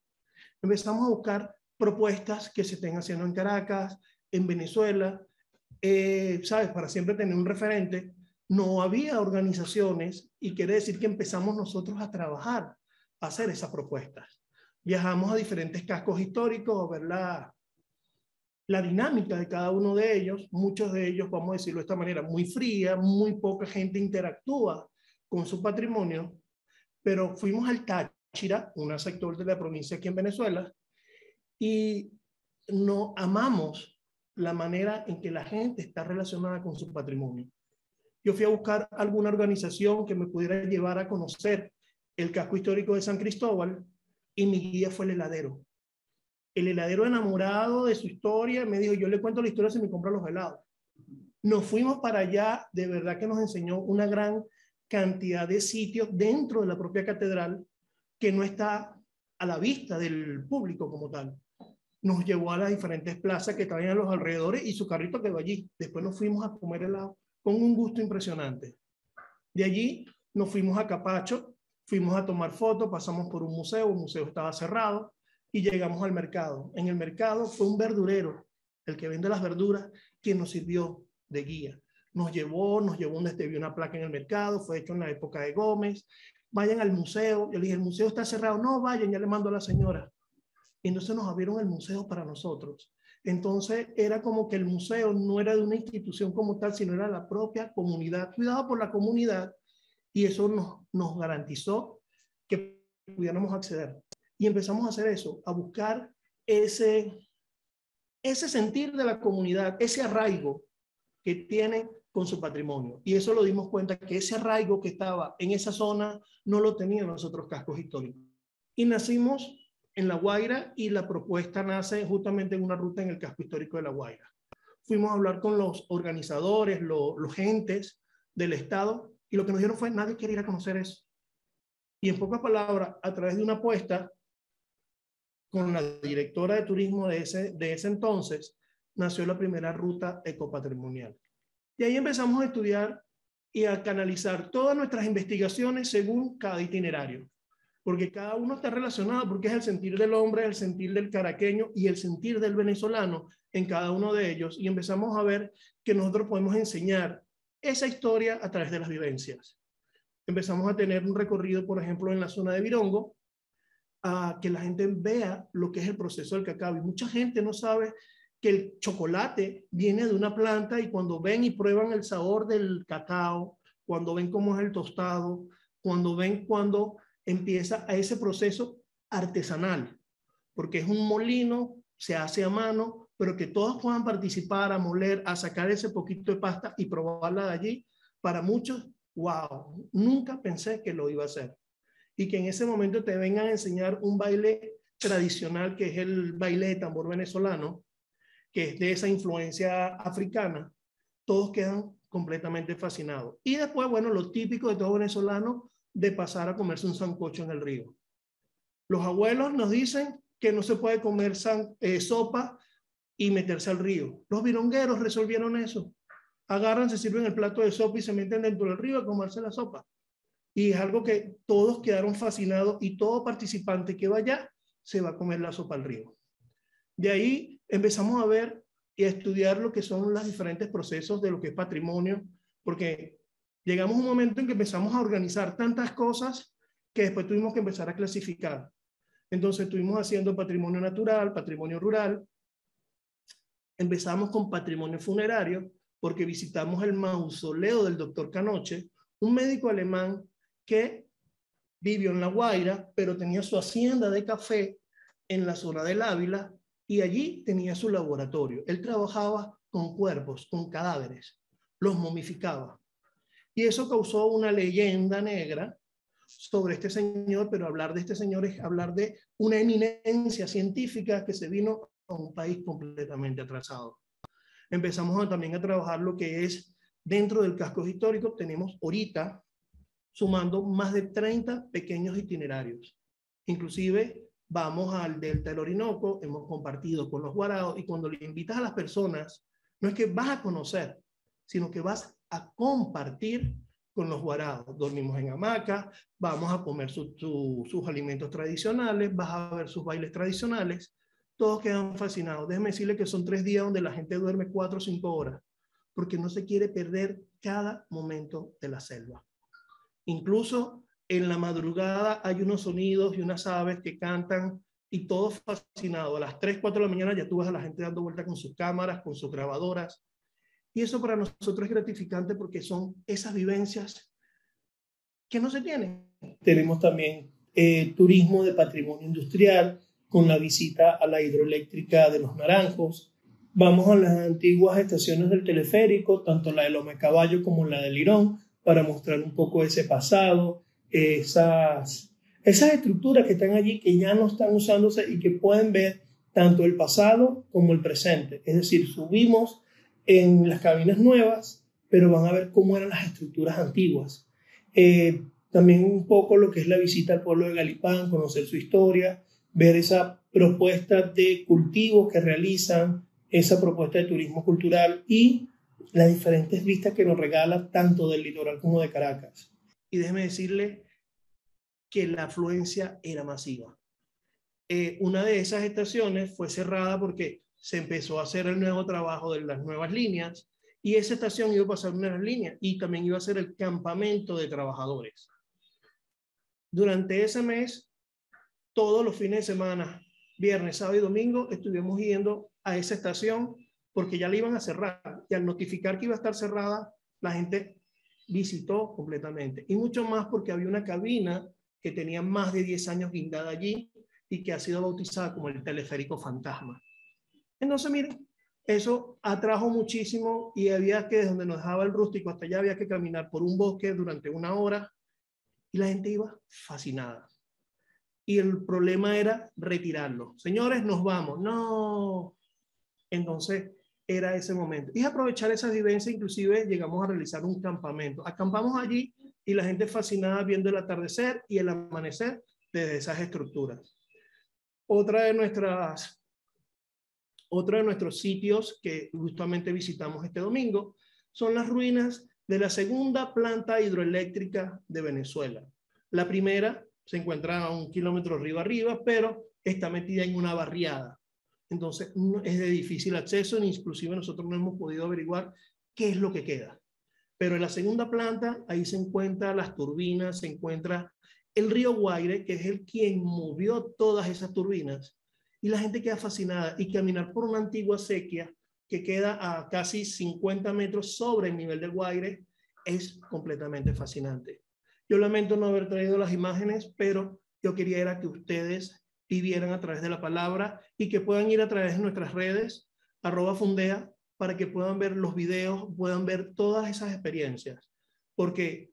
Empezamos a buscar propuestas que se estén haciendo en Caracas, en Venezuela, ¿sabes? Para siempre tener un referente. No había organizaciones y quiere decir que empezamos nosotros a trabajar, a hacer esas propuestas. Viajamos a diferentes cascos históricos a ver la dinámica de cada uno de ellos. Muchos de ellos, vamos a decirlo de esta manera, muy fría, muy poca gente interactúa con su patrimonio, pero fuimos al Táchira, un sector de la provincia aquí en Venezuela, y no amamos la manera en que la gente está relacionada con su patrimonio. Yo fui a buscar alguna organización que me pudiera llevar a conocer el casco histórico de San Cristóbal, y mi guía fue el heladero. El heladero, enamorado de su historia, me dijo, yo le cuento la historia si me compra los helados. Nos fuimos para allá, de verdad que nos enseñó una gran cantidad de sitios dentro de la propia catedral que no está a la vista del público como tal. Nos llevó a las diferentes plazas que estaban a los alrededores y su carrito quedó allí. Después nos fuimos a comer helado con un gusto impresionante. De allí nos fuimos a Capacho, fuimos a tomar fotos, pasamos por un museo, el museo estaba cerrado y llegamos al mercado. En el mercado fue un verdurero, el que vende las verduras, quien nos sirvió de guía. Nos llevó donde vio una placa en el mercado, fue hecho en la época de Gómez. Vayan al museo. Yo le dije, el museo está cerrado. No, vayan, ya le mando a la señora. Y entonces nos abrieron el museo para nosotros. Entonces era como que el museo no era de una institución como tal, sino era la propia comunidad, cuidado por la comunidad, y eso nos garantizó que pudiéramos acceder. Y empezamos a hacer eso, a buscar ese sentir de la comunidad, ese arraigo que tiene con su patrimonio. Y eso lo dimos cuenta que ese arraigo que estaba en esa zona no lo tenían los otros cascos históricos. Y nacimos en La Guaira y la propuesta nace justamente en una ruta en el casco histórico de La Guaira. Fuimos a hablar con los organizadores, los gentes del Estado, y lo que nos dijeron fue, nadie quiere ir a conocer eso. Y en pocas palabras, a través de una apuesta con la directora de turismo de ese entonces, nació la primera ruta ecopatrimonial. Y ahí empezamos a estudiar y a canalizar todas nuestras investigaciones según cada itinerario, porque cada uno está relacionado, porque es el sentir del hombre, el sentir del caraqueño y el sentir del venezolano en cada uno de ellos, y empezamos a ver que nosotros podemos enseñar esa historia a través de las vivencias. Empezamos a tener un recorrido, por ejemplo, en la zona de Virongo, a que la gente vea lo que es el proceso del cacao, y mucha gente no sabe que el chocolate viene de una planta, y cuando ven y prueban el sabor del cacao, cuando ven cómo es el tostado, cuando ven cuando empieza a ese proceso artesanal, porque es un molino, se hace a mano, pero que todos puedan participar, a moler, a sacar ese poquito de pasta y probarla de allí. Para muchos, wow, nunca pensé que lo iba a hacer. Y que en ese momento te vengan a enseñar un baile tradicional, que es el baile de tambor venezolano, que es de esa influencia africana, todos quedan completamente fascinados. Y después, bueno, lo típico de todo venezolano, de pasar a comerse un sancocho en el río. Los abuelos nos dicen que no se puede comer sopa y meterse al río. Los virongueros resolvieron eso. Agarran, se sirven el plato de sopa y se meten dentro del río a comerse la sopa. Y es algo que todos quedaron fascinados, y todo participante que vaya se va a comer la sopa al río. De ahí empezamos a ver y a estudiar lo que son los diferentes procesos de lo que es patrimonio, porque llegamos a un momento en que empezamos a organizar tantas cosas que después tuvimos que empezar a clasificar. Entonces estuvimos haciendo patrimonio natural, patrimonio rural. Empezamos con patrimonio funerario porque visitamos el mausoleo del doctor Canoche, un médico alemán que vivió en La Guaira, pero tenía su hacienda de café en la zona del Ávila, y allí tenía su laboratorio. Él trabajaba con cuerpos, con cadáveres, los momificaba. Y eso causó una leyenda negra sobre este señor, pero hablar de este señor es hablar de una eminencia científica que se vino a un país completamente atrasado. Empezamos también a trabajar lo que es dentro del casco histórico. Tenemos ahorita, sumando más de 30 pequeños itinerarios. Inclusive vamos al Delta del Orinoco, hemos compartido con los guaraos, y cuando le invitas a las personas, no es que vas a conocer, sino que vas a compartir con los guarados. Dormimos en hamaca, vamos a comer sus alimentos tradicionales, vas a ver sus bailes tradicionales. Todos quedan fascinados. Déjenme decirle que son 3 días donde la gente duerme 4 o 5 horas, porque no se quiere perder cada momento de la selva. Incluso en la madrugada hay unos sonidos y unas aves que cantan y todos fascinados. A las 3, 4 de la mañana ya tú ves a la gente dando vuelta con sus cámaras, con sus grabadoras. Y eso para nosotros es gratificante porque son esas vivencias que no se tienen. Tenemos también turismo de patrimonio industrial con la visita a la hidroeléctrica de Los Naranjos. Vamos a las antiguas estaciones del teleférico, tanto la de Loma de Caballo como la de Lirón, para mostrar un poco ese pasado, esas estructuras que están allí que ya no están usándose y que pueden ver tanto el pasado como el presente. Es decir, subimos en las cabinas nuevas, pero van a ver cómo eran las estructuras antiguas. También un poco lo que es la visita al pueblo de Galipán, conocer su historia, ver esa propuesta de cultivos que realizan, esa propuesta de turismo cultural y las diferentes vistas que nos regala tanto del litoral como de Caracas. Y déjeme decirle que la afluencia era masiva. Una de esas estaciones fue cerrada porque se empezó a hacer el nuevo trabajo de las nuevas líneas y esa estación iba a pasar una línea y también iba a ser el campamento de trabajadores. Durante ese mes, todos los fines de semana, viernes, sábado y domingo, estuvimos yendo a esa estación porque ya la iban a cerrar y al notificar que iba a estar cerrada, la gente visitó completamente y mucho más porque había una cabina que tenía más de 10 años guindada allí y que ha sido bautizada como el teleférico fantasma. Entonces, miren, eso atrajo muchísimo y había que, desde donde nos dejaba el rústico hasta allá, había que caminar por un bosque durante 1 hora y la gente iba fascinada. Y el problema era retirarlo. Señores, nos vamos. No. Entonces, era ese momento. Y aprovechar esa vivencia, inclusive llegamos a realizar un campamento. Acampamos allí y la gente fascinada viendo el atardecer y el amanecer desde esas estructuras. Otro de nuestros sitios que justamente visitamos este domingo son las ruinas de la segunda planta hidroeléctrica de Venezuela. La primera se encuentra a 1 kilómetro río arriba, pero está metida en una barriada. Entonces es de difícil acceso, ni inclusive nosotros no hemos podido averiguar qué es lo que queda. Pero en la segunda planta, ahí se encuentran las turbinas, se encuentra el río Guaire, que es el quien movió todas esas turbinas. Y la gente queda fascinada y caminar por una antigua acequia que queda a casi 50 metros sobre el nivel del Guaire es completamente fascinante. Yo lamento no haber traído las imágenes, pero yo quería era que ustedes vivieran a través de la palabra y que puedan ir a través de nuestras redes, @fundea, para que puedan ver los videos, puedan ver todas esas experiencias. Porque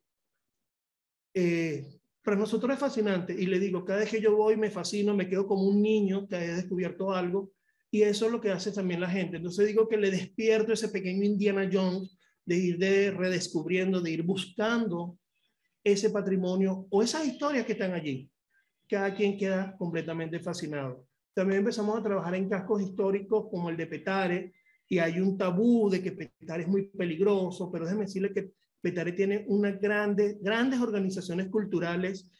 para nosotros es fascinante y le digo, cada vez que yo voy me fascino, me quedo como un niño que haya descubierto algo y eso es lo que hace también la gente. Entonces digo que le despierto ese pequeño Indiana Jones de ir redescubriendo, de ir buscando ese patrimonio o esas historias que están allí. Cada quien queda completamente fascinado. También empezamos a trabajar en cascos históricos como el de Petare y hay un tabú de que Petare es muy peligroso, pero déjenme decirle que Petare tiene unas grandes organizaciones culturales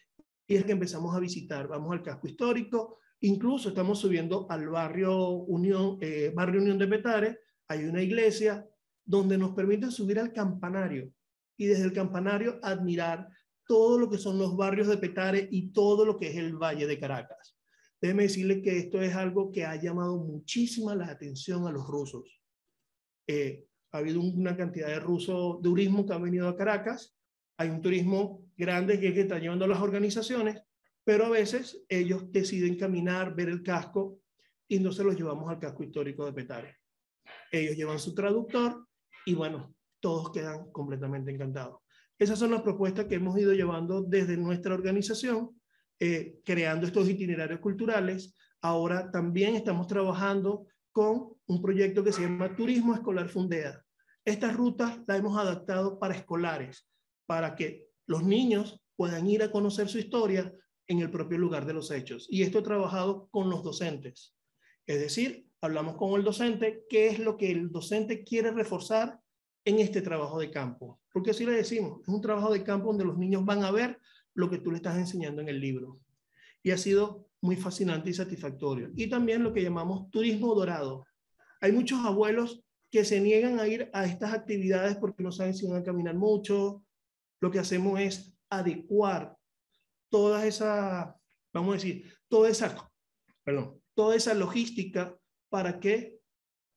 y es que empezamos a visitar. Vamos al casco histórico, incluso estamos subiendo al barrio Unión de Petare. Hay una iglesia donde nos permiten subir al campanario y desde el campanario admirar todo lo que son los barrios de Petare y todo lo que es el Valle de Caracas. Déjeme decirle que esto es algo que ha llamado muchísima la atención a los rusos. Ha habido una cantidad de rusos de turismo que han venido a Caracas. Hay un turismo grande que está llevando a las organizaciones, pero a veces ellos deciden caminar, ver el casco y entonces los llevamos al casco histórico de Petare. Ellos llevan su traductor y bueno, todos quedan completamente encantados. Esas son las propuestas que hemos ido llevando desde nuestra organización, creando estos itinerarios culturales. Ahora también estamos trabajando con un proyecto que se llama Turismo Escolar Fundea. Estas rutas las hemos adaptado para escolares, para que los niños puedan ir a conocer su historia en el propio lugar de los hechos. Y esto he trabajado con los docentes. Es decir, hablamos con el docente, qué es lo que el docente quiere reforzar en este trabajo de campo. Porque así le decimos, es un trabajo de campo donde los niños van a ver lo que tú le estás enseñando en el libro. Y ha sido muy fascinante y satisfactorio. Y también lo que llamamos turismo dorado. Hay muchos abuelos que se niegan a ir a estas actividades porque no saben si van a caminar mucho. Lo que hacemos es adecuar toda esa, vamos a decir, toda esa logística para que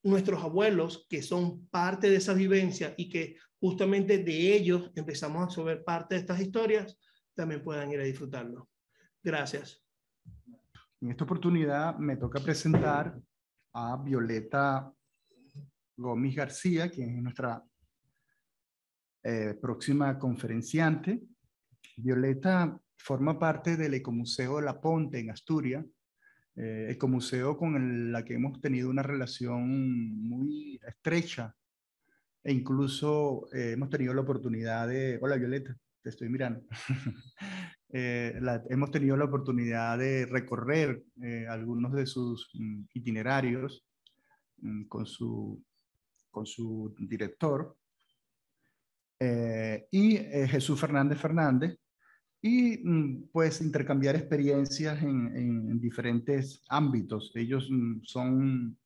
nuestros abuelos, que son parte de esa vivencia y que justamente de ellos empezamos a absorber parte de estas historias, también puedan ir a disfrutarlo. Gracias. En esta oportunidad me toca presentar a Violeta Gómez García, quien es nuestra próxima conferenciante. Violeta forma parte del Ecomuseo de La Ponte en Asturias, Ecomuseo con la que hemos tenido una relación muy estrecha e incluso hemos tenido la oportunidad de... Hola Violeta, te estoy mirando. Hemos tenido la oportunidad de recorrer algunos de sus itinerarios con su director y Jesús Fernández, y pues intercambiar experiencias en diferentes ámbitos. Ellos son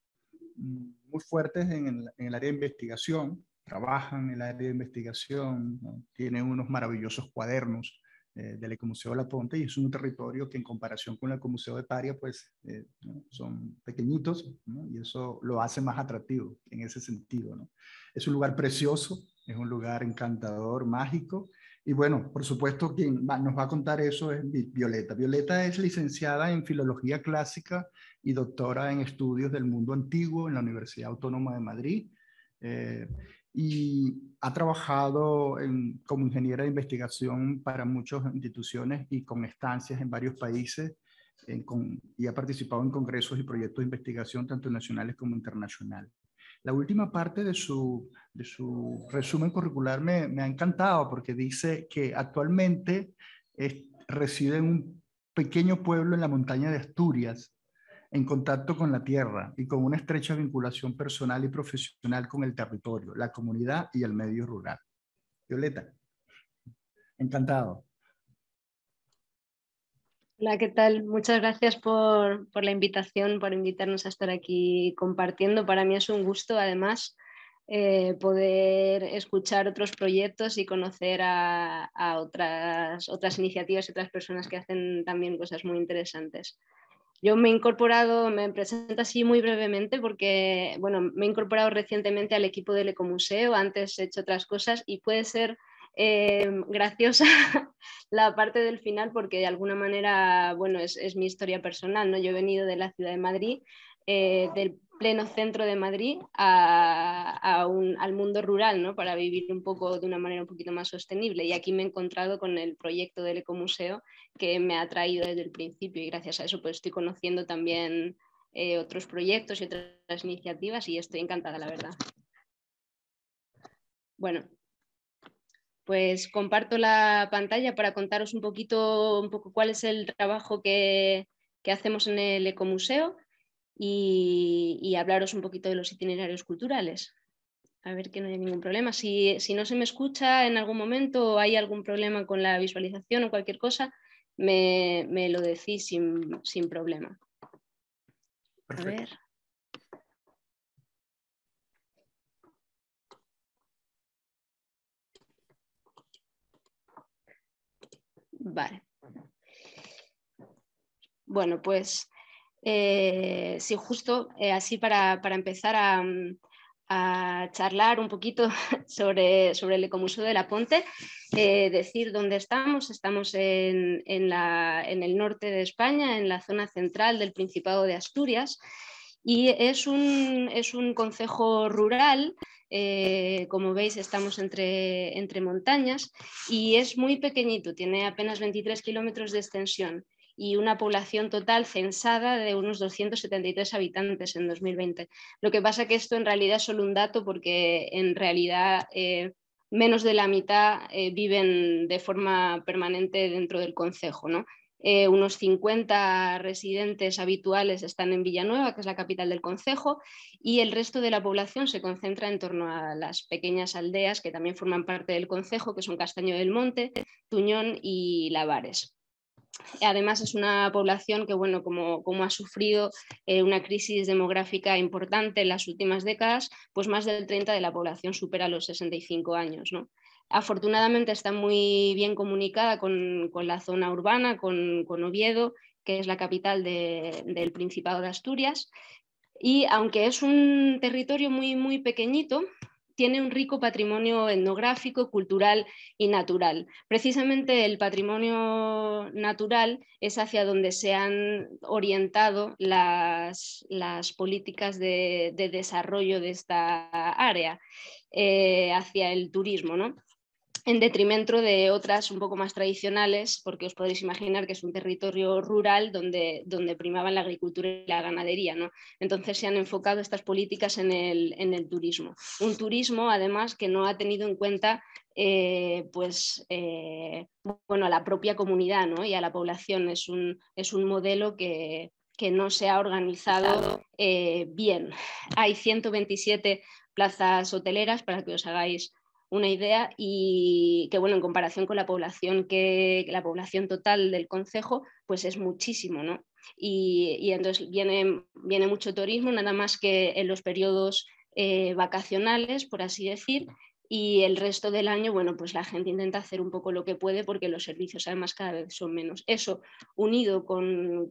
muy fuertes en el área de investigación, trabajan en el área de investigación, ¿no? Tienen unos maravillosos cuadernos del Ecomuseo de La Ponte, y es un territorio que en comparación con el Ecomuseo de Paria pues ¿no? Son pequeñitos, ¿no? Y eso lo hace más atractivo en ese sentido, ¿no? Es un lugar precioso, es un lugar encantador, mágico. Y bueno, por supuesto, quien nos va a contar eso es Violeta. Violeta es licenciada en Filología Clásica y doctora en Estudios del Mundo Antiguo en la Universidad Autónoma de Madrid. Y ha trabajado como ingeniera de investigación para muchas instituciones y con estancias en varios países, y ha participado en congresos y proyectos de investigación tanto nacionales como internacionales. La última parte de su resumen curricular me ha encantado porque dice que actualmente reside en un pequeño pueblo en la montaña de Asturias, en contacto con la tierra y con una estrecha vinculación personal y profesional con el territorio, la comunidad y el medio rural. Violeta, encantado. Hola, ¿qué tal? Muchas gracias por la invitación, por invitarnos a estar aquí compartiendo. Para mí es un gusto, además, poder escuchar otros proyectos y conocer a otras iniciativas y otras personas que hacen también cosas muy interesantes. Yo me he incorporado, me presento así muy brevemente porque, bueno, me he incorporado recientemente al equipo del Ecomuseo, antes he hecho otras cosas y puede ser graciosa la parte del final porque de alguna manera, bueno, es mi historia personal, ¿no? Yo he venido de la ciudad de Madrid, del pleno centro de Madrid al mundo rural, ¿no? Para vivir un poco de una manera un poquito más sostenible, y aquí me he encontrado con el proyecto del Ecomuseo que me ha atraído desde el principio, y gracias a eso pues estoy conociendo también otros proyectos y otras iniciativas y estoy encantada, la verdad. Bueno, pues comparto la pantalla para contaros un poco cuál es el trabajo que hacemos en el Ecomuseo y hablaros un poquito de los itinerarios culturales. A ver que no haya ningún problema. Si no se me escucha en algún momento o hay algún problema con la visualización o cualquier cosa, me lo decís sin problema. Perfecto. A ver. Vale. Bueno, pues sí, justo así para empezar a charlar un poquito sobre el Ecomuseo de La Ponte, decir dónde estamos. Estamos en el norte de España, en la zona central del Principado de Asturias, y es un concejo rural. Como veis, estamos entre montañas y es muy pequeñito, tiene apenas 23 kilómetros de extensión y una población total censada de unos 273 habitantes en 2020. Lo que pasa que esto en realidad es solo un dato porque en realidad menos de la mitad viven de forma permanente dentro del concejo, ¿no? Unos 50 residentes habituales están en Villanueva, que es la capital del concejo, y el resto de la población se concentra en torno a las pequeñas aldeas que también forman parte del concejo, que son Castaño del Monte, Tuñón y Lavares. Además es una población que, bueno, como ha sufrido una crisis demográfica importante en las últimas décadas, pues más del 30% de la población supera los 65 años, ¿no? Afortunadamente está muy bien comunicada con la zona urbana, con Oviedo, que es la capital del Principado de Asturias, y aunque es un territorio muy, muy pequeñito, tiene un rico patrimonio etnográfico, cultural y natural. Precisamente el patrimonio natural es hacia donde se han orientado las políticas de desarrollo de esta área, hacia el turismo, ¿no? En detrimento de otras un poco más tradicionales, porque os podréis imaginar que es un territorio rural donde primaban la agricultura y la ganadería, ¿no? Entonces se han enfocado estas políticas en el turismo. Un turismo, además, que no ha tenido en cuenta bueno, a la propia comunidad, ¿no? Y a la población. Es un modelo que no se ha organizado bien. Hay 127 plazas hoteleras, para que os hagáis una idea, y que, bueno, en comparación con la población total del concejo, pues es muchísimo, ¿no? Y entonces viene mucho turismo, nada más que en los periodos vacacionales, por así decir, y el resto del año, bueno, pues la gente intenta hacer un poco lo que puede, porque los servicios además cada vez son menos. Eso, unido con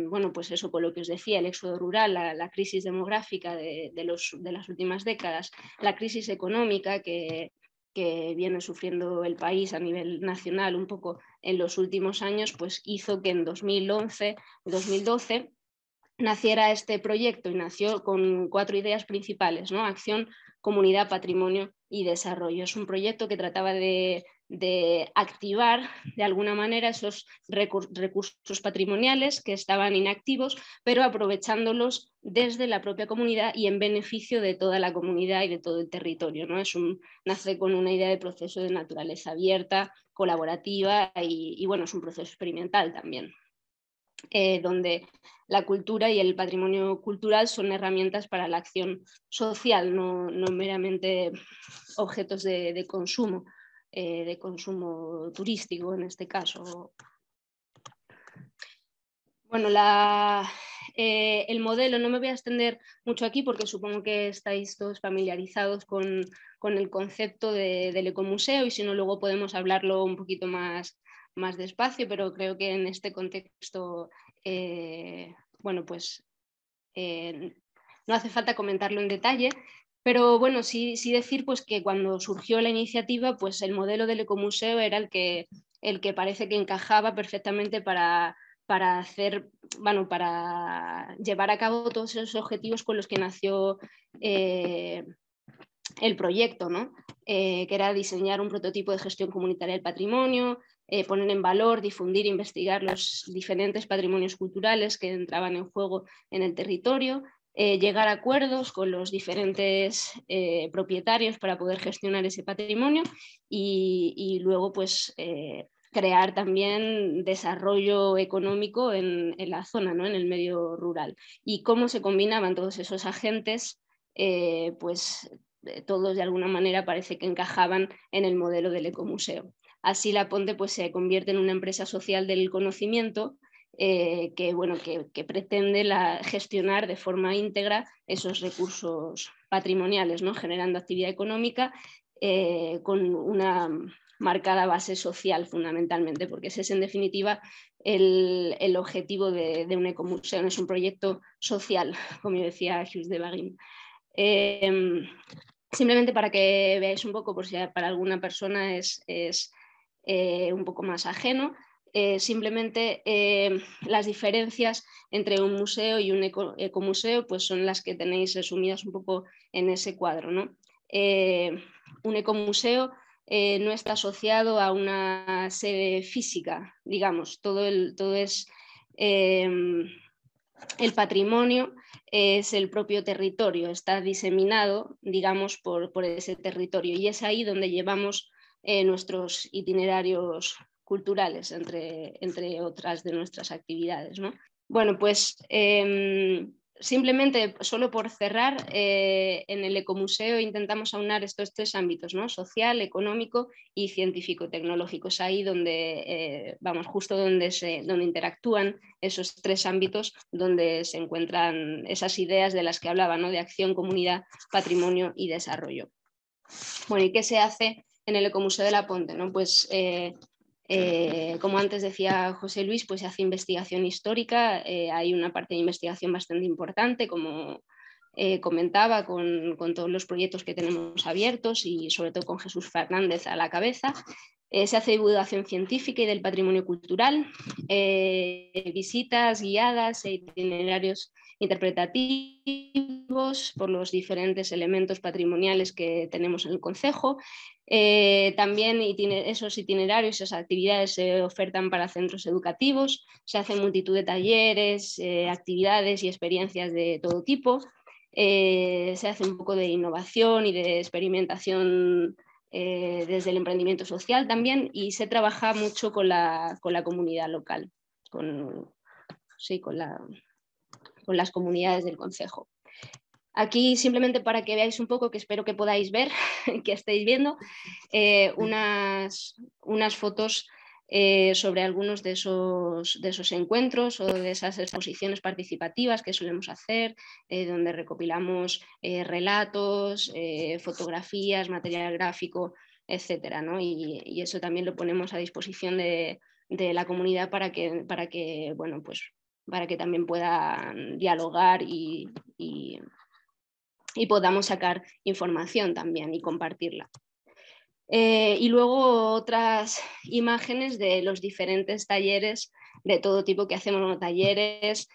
bueno, pues eso, con lo que os decía, el éxodo rural, la crisis demográfica de las últimas décadas, la crisis económica que viene sufriendo el país a nivel nacional un poco en los últimos años, pues hizo que en 2011-2012 naciera este proyecto, y nació con 4 ideas principales, ¿no? Acción, comunidad, patrimonio y desarrollo. Es un proyecto que trataba de activar de alguna manera esos recursos patrimoniales que estaban inactivos, pero aprovechándolos desde la propia comunidad y en beneficio de toda la comunidad y de todo el territorio, ¿no? Nace con una idea de proceso de naturaleza abierta, colaborativa y bueno, es un proceso experimental también. Donde la cultura y el patrimonio cultural son herramientas para la acción social, no meramente objetos de consumo turístico en este caso. Bueno, el modelo, no me voy a extender mucho aquí porque supongo que estáis todos familiarizados con el concepto del ecomuseo, y si no, luego podemos hablarlo un poquito más despacio, pero creo que en este contexto, bueno, pues no hace falta comentarlo en detalle, pero bueno, sí decir pues que cuando surgió la iniciativa, pues el modelo del ecomuseo era el que parece que encajaba perfectamente para llevar a cabo todos esos objetivos con los que nació el proyecto, ¿no? Que era diseñar un prototipo de gestión comunitaria del patrimonio, poner en valor, difundir e investigar los diferentes patrimonios culturales que entraban en juego en el territorio, llegar a acuerdos con los diferentes propietarios para poder gestionar ese patrimonio y luego pues crear también desarrollo económico en la zona, ¿no? En el medio rural. Y cómo se combinaban todos esos agentes, pues todos de alguna manera parece que encajaban en el modelo del ecomuseo. Así La Ponte pues se convierte en una empresa social del conocimiento que pretende gestionar de forma íntegra esos recursos patrimoniales, ¿no? Generando actividad económica con una marcada base social fundamentalmente, porque ese es en definitiva el objetivo de un ecomuseo. No es un proyecto social, como decía Hughes de Bagin. Simplemente para que veáis un poco, por si para alguna persona es un poco más ajeno, simplemente las diferencias entre un museo y un ecomuseo pues son las que tenéis resumidas un poco en ese cuadro, ¿no? Un ecomuseo no está asociado a una sede física, digamos, todo es el patrimonio es el propio territorio, está diseminado, digamos, por ese territorio, y es ahí donde llevamos nuestros itinerarios culturales, entre otras de nuestras actividades, ¿no? Bueno, pues simplemente, solo por cerrar, en el Ecomuseo intentamos aunar estos tres ámbitos, ¿no? Social, económico y científico-tecnológico. Es ahí donde, justo donde interactúan esos tres ámbitos, donde se encuentran esas ideas de las que hablaba, ¿no? De acción, comunidad, patrimonio y desarrollo. Bueno, ¿y qué se hace en el Ecomuseo de la Ponte, ¿no? Pues como antes decía José Luis, pues se hace investigación histórica, hay una parte de investigación bastante importante, como comentaba, con todos los proyectos que tenemos abiertos y sobre todo con Jesús Fernández a la cabeza. Se hace divulgación científica y del patrimonio cultural, visitas guiadas e itinerarios interpretativos por los diferentes elementos patrimoniales que tenemos en el concejo. También esos itinerarios, esas actividades se ofertan para centros educativos, se hacen multitud de talleres, actividades y experiencias de todo tipo. Se hace un poco de innovación y de experimentación desde el emprendimiento social también, y se trabaja mucho con la comunidad local, con las comunidades del concejo. Aquí, simplemente para que veáis un poco, que espero que podáis ver, que estéis viendo, unas fotos sobre algunos de esos encuentros o de esas exposiciones participativas que solemos hacer, donde recopilamos relatos, fotografías, material gráfico, etcétera, ¿no? Y eso también lo ponemos a disposición de la comunidad para que también puedan dialogar y podamos sacar información también y compartirla. Y luego otras imágenes de los diferentes talleres de todo tipo que hacemos, ¿no? Talleres,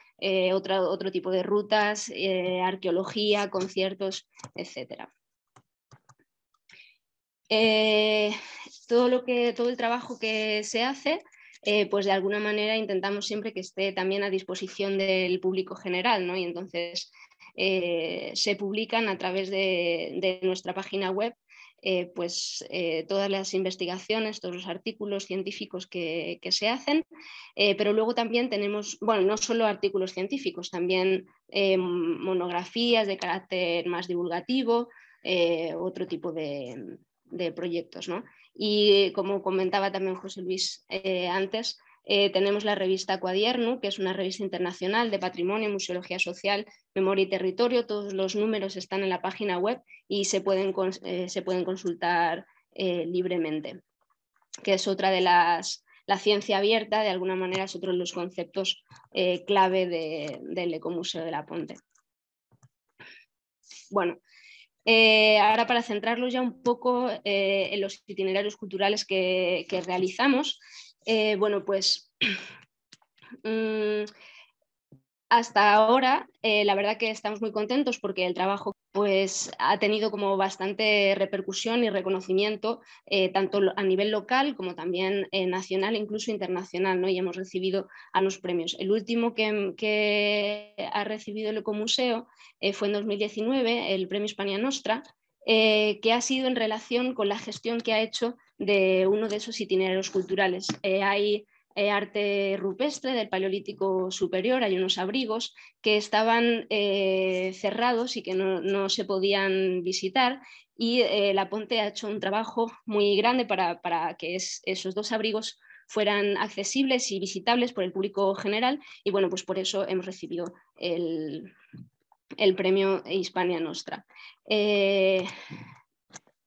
otro tipo de rutas, arqueología, conciertos, etc. Todo el trabajo que se hace, pues de alguna manera intentamos siempre que esté también a disposición del público general, ¿no? Y entonces se publican a través de nuestra página web todas las investigaciones, todos los artículos científicos que se hacen, pero luego también tenemos, bueno, no solo artículos científicos, también monografías de carácter más divulgativo, otro tipo de proyectos, ¿no? Y como comentaba también José Luis antes, tenemos la revista Cuadierno, que es una revista internacional de patrimonio, museología social, memoria y territorio. Todos los números están en la página web y se pueden consultar libremente, que es otra de la ciencia abierta, de alguna manera es otro de los conceptos clave del Ecomuseo de la Ponte. Bueno, ahora, para centrarlos ya un poco en los itinerarios culturales que realizamos, bueno, pues hasta ahora la verdad que estamos muy contentos porque el trabajo pues ha tenido como bastante repercusión y reconocimiento, tanto a nivel local como también nacional e incluso internacional, ¿no? Y hemos recibido algunos premios. El último que ha recibido el Ecomuseo fue en 2019, el Premio Hispania Nostra, que ha sido en relación con la gestión que ha hecho de uno de esos itinerarios culturales. Hay arte rupestre del Paleolítico Superior, hay unos abrigos que estaban cerrados y que no se podían visitar, y la Ponte ha hecho un trabajo muy grande para que esos dos abrigos fueran accesibles y visitables por el público general, y bueno, pues por eso hemos recibido el Premio Hispania Nostra.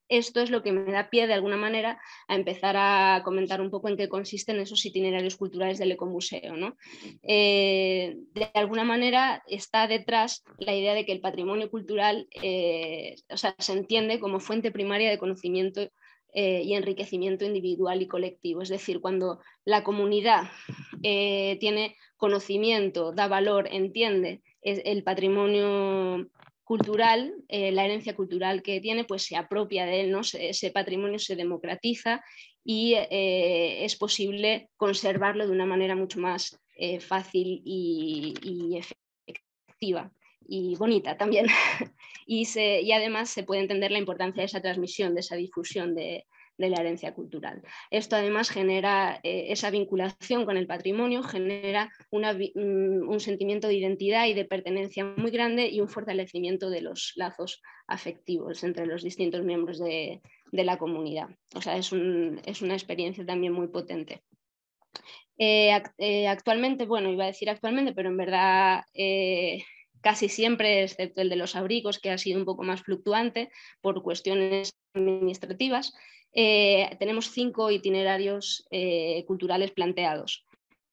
Esto es lo que me da pie de alguna manera a empezar a comentar un poco en qué consisten esos itinerarios culturales del Ecomuseo, ¿no? De alguna manera está detrás la idea de que el patrimonio cultural se entiende como fuente primaria de conocimiento y enriquecimiento individual y colectivo. Es decir, cuando la comunidad tiene conocimiento, da valor, entiende el patrimonio cultural, la herencia cultural que tiene, pues se apropia de él, ¿no? Ese patrimonio se democratiza y es posible conservarlo de una manera mucho más fácil y efectiva y bonita también. Y además se puede entender la importancia de esa transmisión, de esa difusión de de la herencia cultural. Esto además genera esa vinculación con el patrimonio, genera un sentimiento de identidad y de pertenencia muy grande y un fortalecimiento de los lazos afectivos entre los distintos miembros de la comunidad. O sea, es una experiencia también muy potente. Actualmente, bueno, iba a decir actualmente, pero en verdad casi siempre, excepto el de los abrigos, que ha sido un poco más fluctuante por cuestiones administrativas, tenemos 5 itinerarios culturales planteados.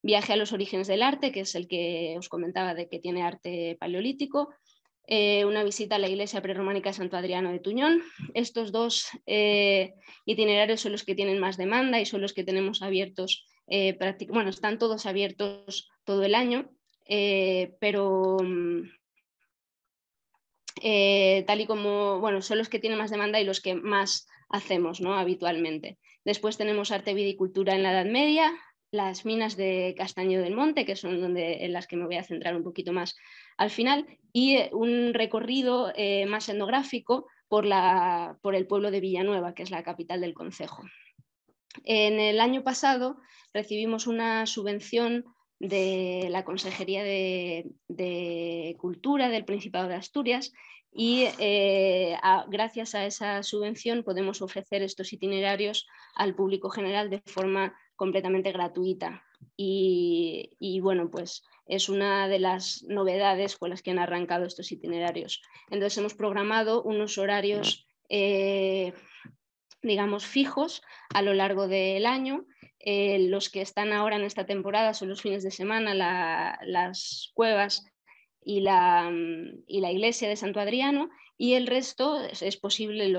Viaje a los orígenes del arte, que es el que os comentaba de que tiene arte paleolítico. Una visita a la iglesia prerrománica de Santo Adriano de Tuñón. Estos 2 itinerarios son los que tienen más demanda y son los que tenemos abiertos, bueno, están todos abiertos todo el año, pero tal y como, bueno, son los que tienen más demanda y los que más hacemos, ¿no?, habitualmente. Después tenemos arte, vida y cultura en la Edad Media, las minas de Castaño del Monte, que son en las que me voy a centrar un poquito más al final, y un recorrido más etnográfico por el pueblo de Villanueva, que es la capital del concejo. En el año pasado recibimos una subvención de la Consejería de Cultura del Principado de Asturias y gracias a esa subvención podemos ofrecer estos itinerarios al público general de forma completamente gratuita y bueno, pues es una de las novedades con las que han arrancado estos itinerarios. Entonces hemos programado unos horarios digamos fijos a lo largo del año. Los que están ahora en esta temporada son los fines de semana, las cuevas y la iglesia de Santo Adriano, y el resto es posible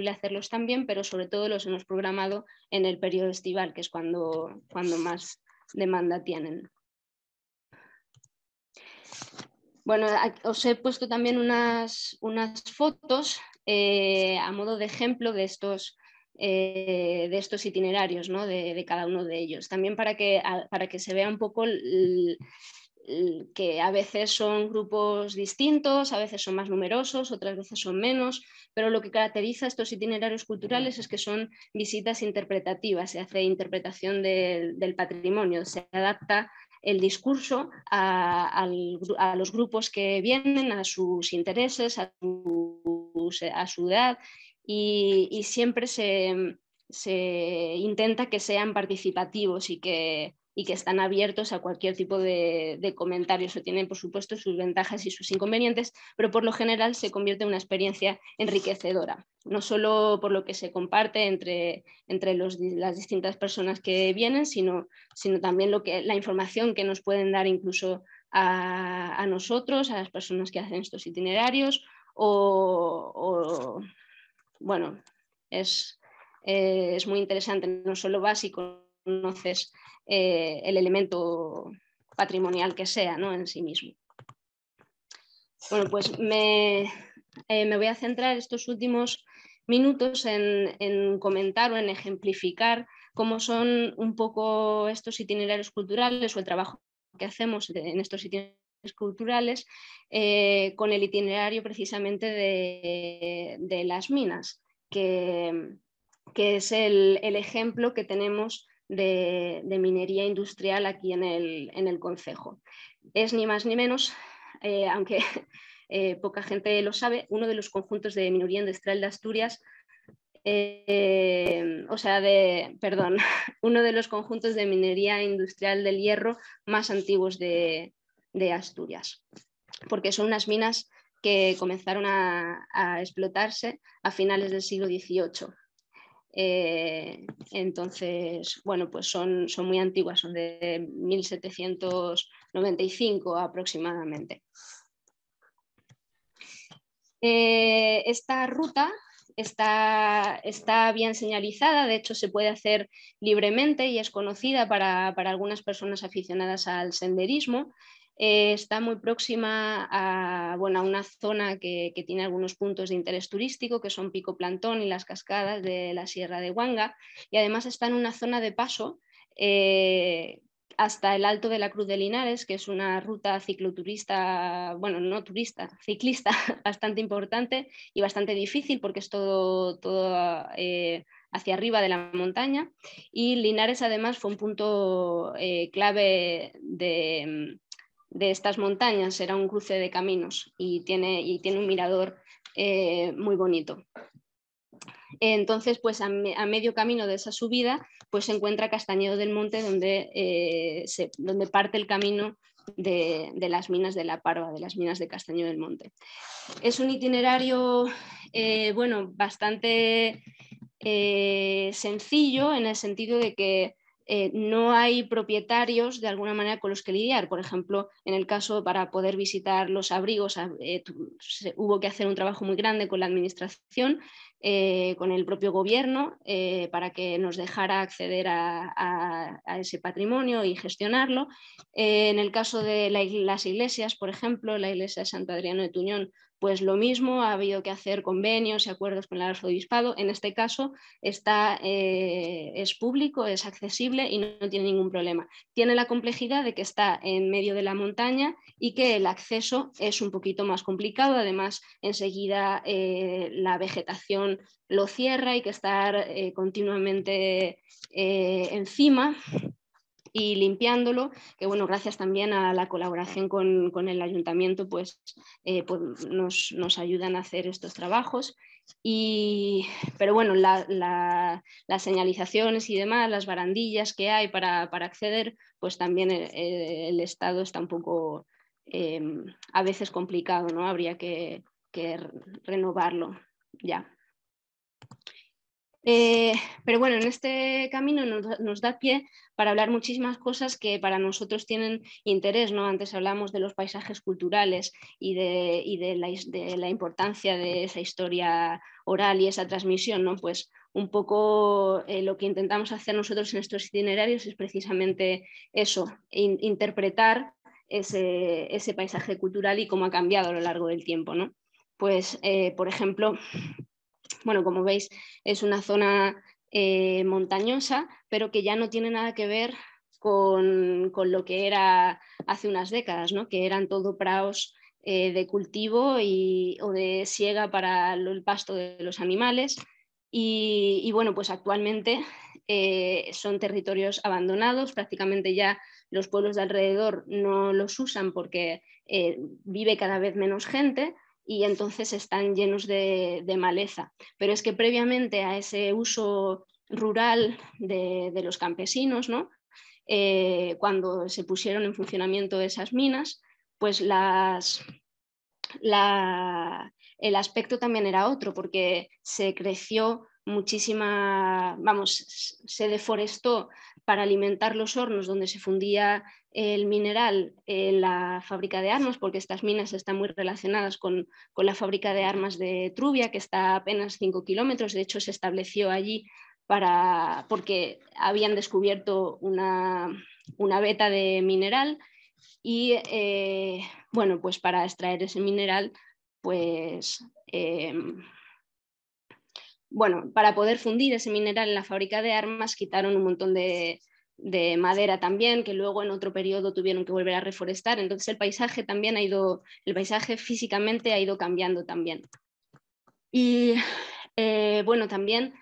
hacerlos también, pero sobre todo los hemos programado en el periodo estival, que es cuando más demanda tienen. Bueno, os he puesto también unas fotos a modo de ejemplo de estos itinerarios, ¿no?, de cada uno de ellos. También para que se vea un poco que a veces son grupos distintos, a veces son más numerosos, otras veces son menos, pero lo que caracteriza a estos itinerarios culturales es que son visitas interpretativas, se hace interpretación del patrimonio, se adapta el discurso a los grupos que vienen, a sus intereses, a su edad, y siempre se intenta que sean participativos y que están abiertos a cualquier tipo de comentarios. Eso tiene, por supuesto, sus ventajas y sus inconvenientes, pero por lo general se convierte en una experiencia enriquecedora, no solo por lo que se comparte entre las distintas personas que vienen, sino también la información que nos pueden dar incluso a nosotros, a las personas que hacen estos itinerarios, bueno, es muy interesante. No solo vas y conoces el elemento patrimonial que sea, ¿no?, en sí mismo. Bueno, pues me voy a centrar estos últimos minutos en comentar o en ejemplificar cómo son un poco estos itinerarios culturales o el trabajo que hacemos en estos itinerarios culturales con el itinerario precisamente de las minas, que es el ejemplo que tenemos de minería industrial aquí en el concejo. Es ni más ni menos, aunque poca gente lo sabe, uno de los conjuntos de minería industrial de Asturias, uno de los conjuntos de minería industrial del hierro más antiguos de Asturias, porque son unas minas que comenzaron a explotarse a finales del siglo XVIII. Entonces, bueno, pues son muy antiguas, son de 1795 aproximadamente. Esta ruta está bien señalizada, de hecho se puede hacer libremente y es conocida para algunas personas aficionadas al senderismo. Está muy próxima a una zona que tiene algunos puntos de interés turístico, que son Pico Plantón y las cascadas de la Sierra de Huanga, y además está en una zona de paso hasta el Alto de la Cruz de Linares, que es una ruta ciclista bastante importante y bastante difícil, porque es todo hacia arriba de la montaña, y Linares además fue un punto clave de estas montañas, era un cruce de caminos y tiene un mirador muy bonito. Entonces, pues a medio camino de esa subida, pues se encuentra Castañedo del Monte, donde parte el camino de las minas de La Parva, de las minas de Castañedo del Monte. Es un itinerario, bueno, bastante sencillo, en el sentido de que no hay propietarios de alguna manera con los que lidiar. Por ejemplo, en el caso para poder visitar los abrigos, hubo que hacer un trabajo muy grande con la administración, con el propio gobierno, para que nos dejara acceder a ese patrimonio y gestionarlo. En el caso de las iglesias, por ejemplo, la iglesia de Santo Adriano de Tuñón, pues lo mismo, ha habido que hacer convenios y acuerdos con el arzobispado. En este caso es público, es accesible y no tiene ningún problema. Tiene la complejidad de que está en medio de la montaña y que el acceso es un poquito más complicado. Además, enseguida la vegetación lo cierra, hay que estar continuamente encima y limpiándolo, que bueno, gracias también a la colaboración con el ayuntamiento, pues nos ayudan a hacer estos trabajos. Pero bueno, las señalizaciones y demás, las barandillas que hay para acceder, pues también el estado está un poco a veces complicado, ¿no? Habría que renovarlo ya. Pero bueno, en este camino nos da pie para hablar muchísimas cosas que para nosotros tienen interés, ¿no? Antes hablamos de los paisajes culturales y de la importancia de esa historia oral y esa transmisión, ¿no? Pues un poco lo que intentamos hacer nosotros en estos itinerarios es precisamente eso, interpretar ese paisaje cultural y cómo ha cambiado a lo largo del tiempo, ¿no? Pues, por ejemplo, bueno, como veis, es una zona montañosa, pero que ya no tiene nada que ver con lo que era hace unas décadas, ¿no? Que eran todo prados de cultivo o de siega para el pasto de los animales. Y bueno, pues actualmente son territorios abandonados, prácticamente ya los pueblos de alrededor no los usan porque vive cada vez menos gente, y entonces están llenos de maleza. Pero es que previamente a ese uso rural de los campesinos, ¿no? Cuando se pusieron en funcionamiento esas minas, pues el aspecto también era otro, porque se creció se deforestó para alimentar los hornos donde se fundía el mineral en la fábrica de armas, porque estas minas están muy relacionadas con la fábrica de armas de Trubia, que está a apenas 5 kilómetros. De hecho, se estableció allí porque habían descubierto una veta de mineral y bueno, pues para extraer ese mineral, pues bueno, para poder fundir ese mineral en la fábrica de armas quitaron un montón de madera también, que luego en otro periodo tuvieron que volver a reforestar. Entonces el paisaje también el paisaje físicamente ha ido cambiando también. Y bueno, también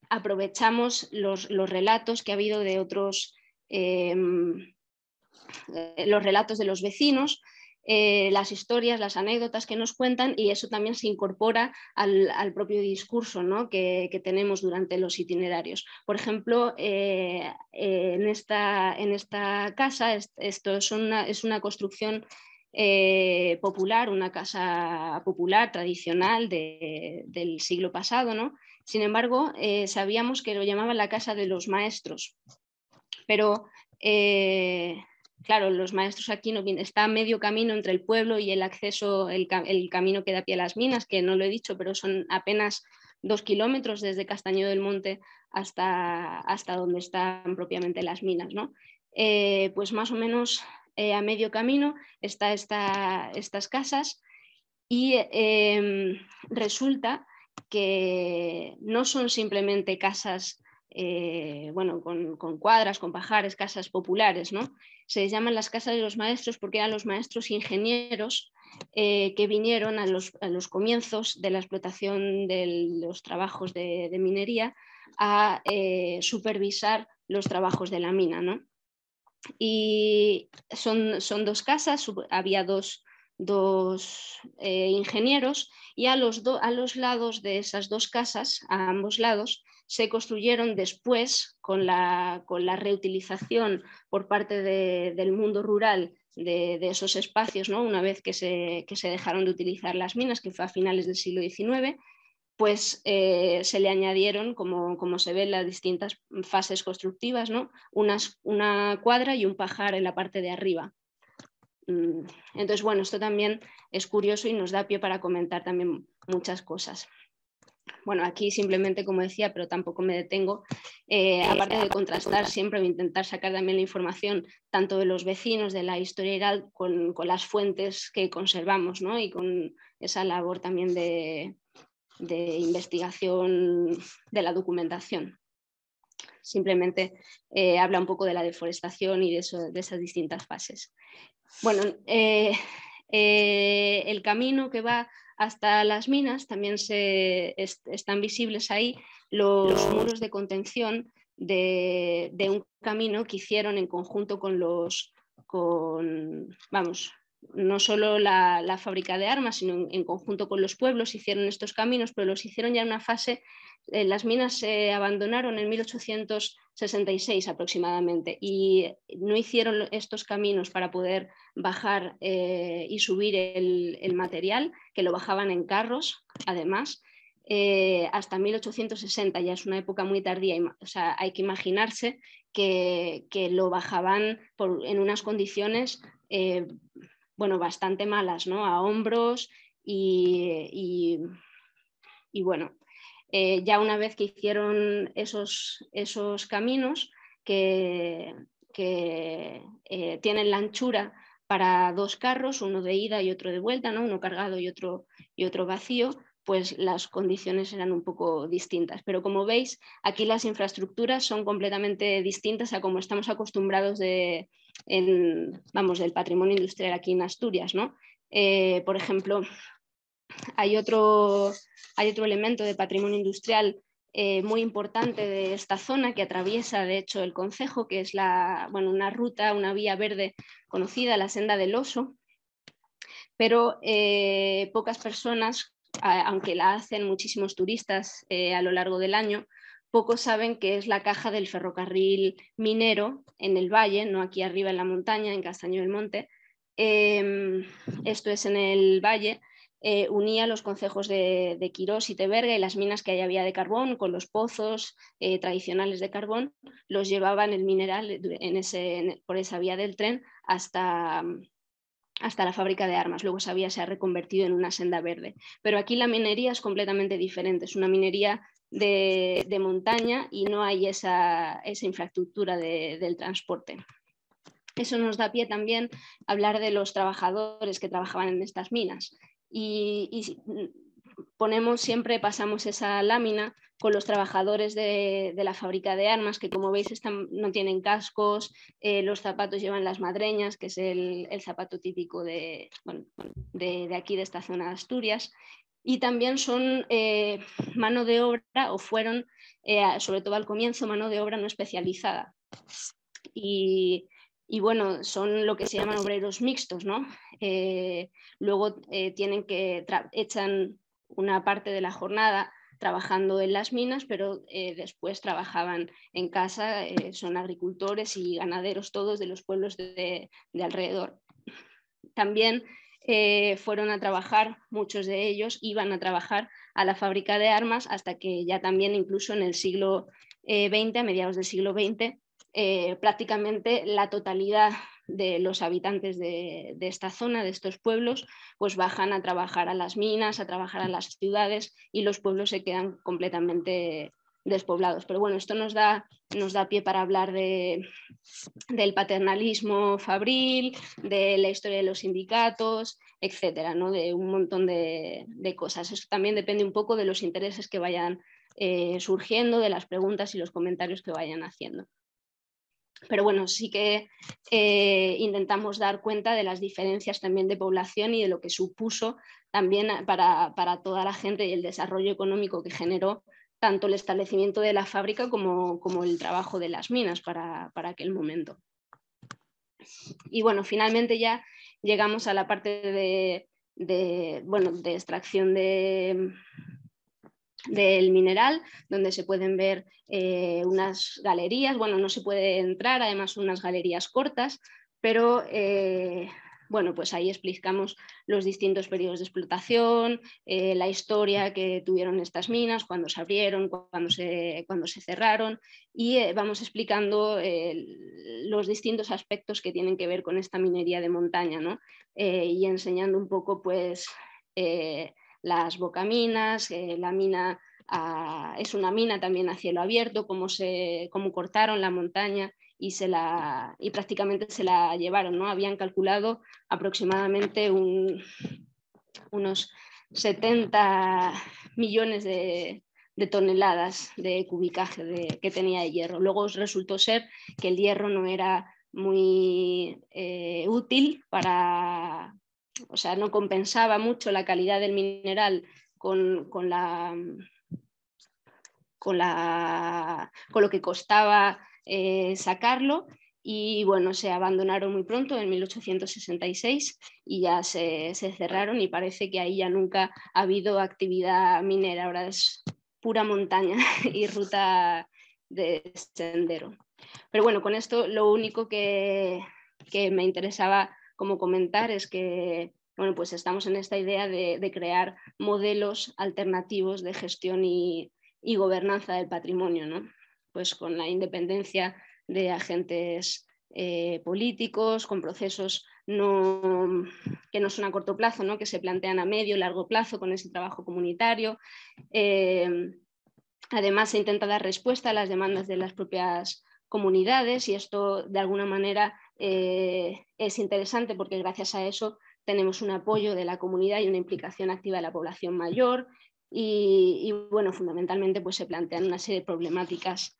aprovechamos los relatos que ha habido de otros, los relatos de los vecinos, las historias, las anécdotas que nos cuentan, y eso también se incorpora al propio discurso, ¿no? que tenemos durante los itinerarios. Por ejemplo, en esta casa, esto es una construcción popular, una casa popular tradicional del siglo pasado, ¿no? Sin embargo, sabíamos que lo llamaban la casa de los maestros, pero claro, los maestros aquí está a medio camino entre el pueblo y el acceso, el camino que da pie a las minas, que no lo he dicho, pero son apenas 2 kilómetros desde Castañedo del Monte hasta donde están propiamente las minas, ¿no? Pues más o menos a medio camino están estas casas, y resulta que no son simplemente casas bueno, con cuadras, con pajares, casas populares, ¿no? Se les llaman las casas de los maestros porque eran los maestros ingenieros que vinieron a los comienzos de la explotación de los trabajos de minería a supervisar los trabajos de la mina, ¿no? Y son dos casas, había dos ingenieros, y a los lados de esas dos casas, a ambos lados, se construyeron después, con la reutilización por parte del mundo rural de esos espacios, ¿no? Una vez que se dejaron de utilizar las minas, que fue a finales del siglo XIX, pues se le añadieron, como se ve en las distintas fases constructivas, ¿no? Una cuadra y un pajar en la parte de arriba. Entonces, bueno, esto también es curioso y nos da pie para comentar también muchas cosas. Bueno, aquí simplemente, como decía, pero tampoco me detengo, aparte de contrastar siempre o intentar sacar también la información tanto de los vecinos, de la historia oral, con las fuentes que conservamos, ¿no? Y con esa labor también de investigación de la documentación. Simplemente habla un poco de la deforestación y de esas distintas fases. Bueno, el camino que va hasta las minas también están visibles ahí los muros de contención de un camino que hicieron en conjunto vamos, no solo la fábrica de armas, sino en conjunto con los pueblos hicieron estos caminos, pero los hicieron ya en una fase. Las minas se abandonaron en 1866 aproximadamente, y no hicieron estos caminos para poder bajar y subir el material, que lo bajaban en carros, además, hasta 1860, ya es una época muy tardía. O sea, hay que imaginarse que lo bajaban en unas condiciones bueno, bastante malas, ¿no? A hombros y bueno, ya una vez que hicieron esos caminos que tienen la anchura para dos carros, uno de ida y otro de vuelta, ¿no? Uno cargado y otro vacío, pues las condiciones eran un poco distintas. Pero como veis, aquí las infraestructuras son completamente distintas a como estamos acostumbrados del patrimonio industrial aquí en Asturias, ¿no? Por ejemplo, hay otro elemento de patrimonio industrial muy importante de esta zona, que atraviesa de hecho el concejo, que es una ruta, una vía verde conocida, la Senda del Oso, pero pocas personas, aunque la hacen muchísimos turistas a lo largo del año, pocos saben que es la caja del ferrocarril minero en el valle, no aquí arriba en la montaña, en Castaño del Monte. Esto es en el valle. Unía los concejos de Quirós y Teberga, y las minas que había de carbón con los pozos tradicionales de carbón, los llevaban el mineral por esa vía del tren hasta la fábrica de armas. Luego esa vía se ha reconvertido en una senda verde. Pero aquí la minería es completamente diferente, es una minería de montaña y no hay esa infraestructura del transporte. Eso nos da pie también a hablar de los trabajadores que trabajaban en estas minas. Y pasamos esa lámina con los trabajadores de la fábrica de armas, que como veis no tienen cascos, los zapatos llevan las madreñas, que es el zapato típico de aquí, de esta zona de Asturias, y también son mano de obra, o fueron, sobre todo al comienzo, mano de obra no especializada. Y bueno, son lo que se llaman obreros mixtos, ¿no? Luego echan una parte de la jornada trabajando en las minas, pero después trabajaban en casa, son agricultores y ganaderos todos de los pueblos de alrededor. También fueron a trabajar, muchos de ellos iban a trabajar a la fábrica de armas, hasta que ya también incluso en el siglo XX, a mediados del siglo XX, prácticamente la totalidad de los habitantes de esta zona, de estos pueblos, pues bajan a trabajar a las minas, a trabajar a las ciudades, y los pueblos se quedan completamente despoblados. Pero bueno, esto nos da pie para hablar del paternalismo fabril, de la historia de los sindicatos, etcétera, ¿no? De un montón de cosas. Eso también depende un poco de los intereses que vayan surgiendo, de las preguntas y los comentarios que vayan haciendo. Pero bueno, sí que intentamos dar cuenta de las diferencias también de población y de lo que supuso también para toda la gente y el desarrollo económico que generó tanto el establecimiento de la fábrica como el trabajo de las minas para aquel momento. Y bueno, finalmente ya llegamos a la parte de extracción del mineral, donde se pueden ver unas galerías. Bueno, no se puede entrar, además son unas galerías cortas, pero bueno, pues ahí explicamos los distintos periodos de explotación, la historia que tuvieron estas minas, cuándo se abrieron, cuándo se cerraron, y vamos explicando los distintos aspectos que tienen que ver con esta minería de montaña, ¿no? Y enseñando un poco pues las bocaminas, la mina es una mina también a cielo abierto, cómo cortaron la montaña y prácticamente se la llevaron, ¿no? Habían calculado aproximadamente unos 70 millones de toneladas de cubicaje que tenía de hierro. Luego resultó ser que el hierro no era muy útil o sea, no compensaba mucho la calidad del mineral con lo que costaba sacarlo, y bueno, se abandonaron muy pronto en 1866 y ya se cerraron, y parece que ahí ya nunca ha habido actividad minera, ahora es pura montaña y ruta de sendero. Pero bueno, con esto lo único que me interesaba como comentar es que bueno, pues estamos en esta idea de crear modelos alternativos de gestión y gobernanza del patrimonio, ¿no? Pues con la independencia de agentes políticos, con procesos que no son a corto plazo, ¿no? Que se plantean a medio y largo plazo con ese trabajo comunitario. Además, se intenta dar respuesta a las demandas de las propias comunidades, y esto de alguna manera es interesante porque gracias a eso tenemos un apoyo de la comunidad y una implicación activa de la población mayor. Y bueno, fundamentalmente pues se plantean una serie de problemáticas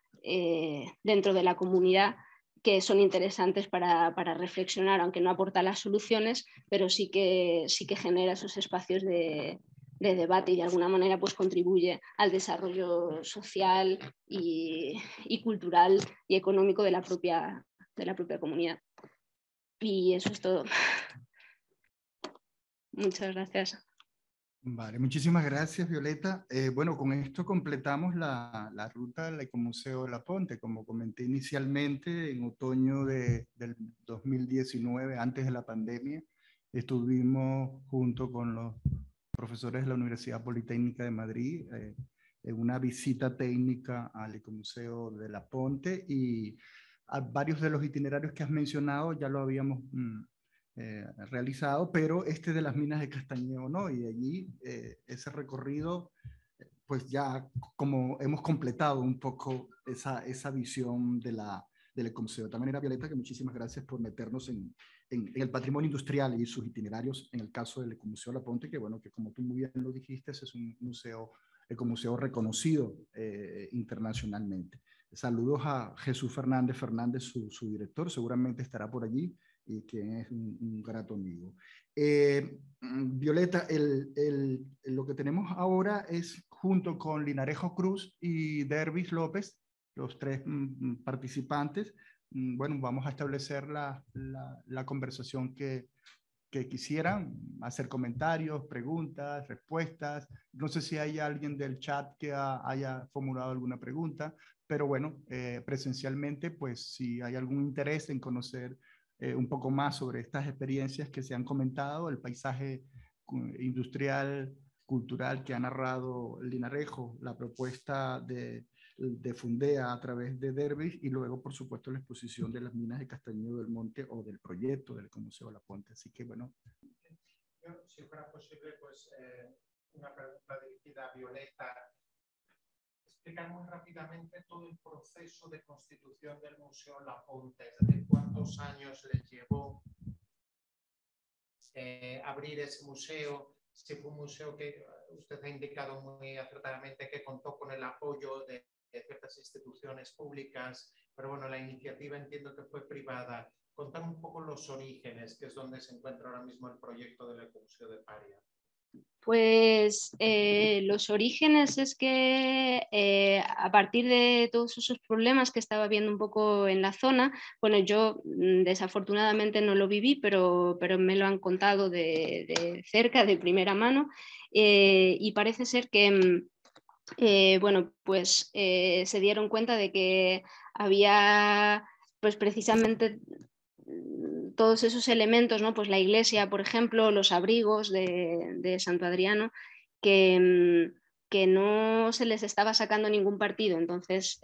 dentro de la comunidad que son interesantes para reflexionar, aunque no aporta las soluciones, pero sí que genera esos espacios de debate, y de alguna manera pues contribuye al desarrollo social y cultural y económico de la propia comunidad. Y eso es todo. Muchas gracias. Vale, muchísimas gracias, Violeta. Bueno, con esto completamos la ruta del Ecomuseo de La Ponte. Como comenté inicialmente, en otoño del 2019, antes de la pandemia, estuvimos junto con los profesores de la Universidad Politécnica de Madrid en una visita técnica al Ecomuseo de La Ponte, y a varios de los itinerarios que has mencionado ya lo habíamos realizado, pero este de las minas de Castañeo no, y allí ese recorrido, pues ya como hemos completado un poco esa visión del Ecomuseo. De tal manera, Violeta, que muchísimas gracias por meternos en el patrimonio industrial y sus itinerarios en el caso del Ecomuseo La Ponte, que bueno, que como tú muy bien lo dijiste, es un ecomuseo reconocido internacionalmente. Saludos a Jesús Fernández, su director, seguramente estará por allí, y que es un grato amigo. Violeta, lo que tenemos ahora es, junto con Linarejo Cruz y Dervis López, los tres participantes, bueno, vamos a establecer la conversación que quisieran, hacer comentarios, preguntas, respuestas. No sé si hay alguien del chat que haya formulado alguna pregunta, pero bueno, presencialmente, pues si hay algún interés en conocer un poco más sobre estas experiencias que se han comentado, el paisaje industrial, cultural que ha narrado Linarejo, la propuesta de Fundea a través de Dervis, y luego, por supuesto, la exposición de las minas de Castañedo del Monte o del proyecto del Ecomuseo La Ponte. Así que, bueno. Yo, si fuera posible, pues una pregunta dirigida a Violeta. Explicar muy rápidamente todo el proceso de constitución del Museo La Ponte, es decir, cuántos años les llevó abrir ese museo, si fue un museo que usted ha indicado muy acertadamente que contó con el apoyo de ciertas instituciones públicas, pero bueno, la iniciativa entiendo que fue privada. Contar un poco los orígenes, que es donde se encuentra ahora mismo el proyecto del Ecomuseo de Paria. Pues los orígenes es que a partir de todos esos problemas que estaba viendo un poco en la zona, bueno, yo desafortunadamente no lo viví, pero me lo han contado de cerca, de primera mano, y parece ser que, bueno, pues se dieron cuenta de que había, pues precisamente todos esos elementos, ¿no? Pues la iglesia, por ejemplo, los abrigos de Santo Adriano, que no se les estaba sacando ningún partido. Entonces,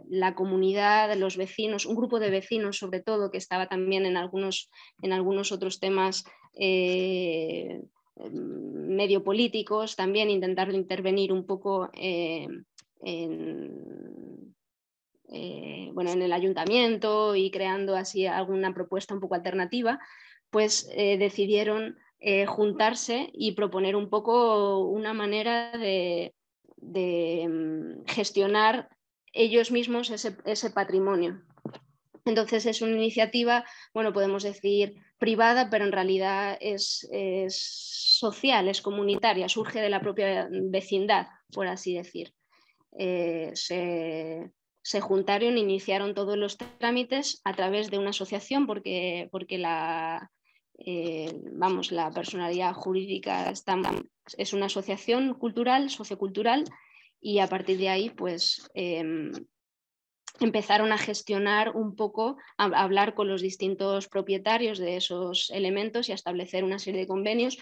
la comunidad, los vecinos, un grupo de vecinos sobre todo, que estaba también en algunos otros temas medio políticos, también intentando intervenir un poco bueno, en el ayuntamiento y creando así alguna propuesta un poco alternativa, pues decidieron juntarse y proponer un poco una manera de gestionar ellos mismos ese patrimonio. Entonces es una iniciativa, bueno, podemos decir privada, pero en realidad es social, es comunitaria, surge de la propia vecindad, por así decir. Se juntaron e iniciaron todos los trámites a través de una asociación porque la personalidad jurídica es una asociación cultural, sociocultural, y a partir de ahí pues empezaron a gestionar un poco, a hablar con los distintos propietarios de esos elementos y a establecer una serie de convenios.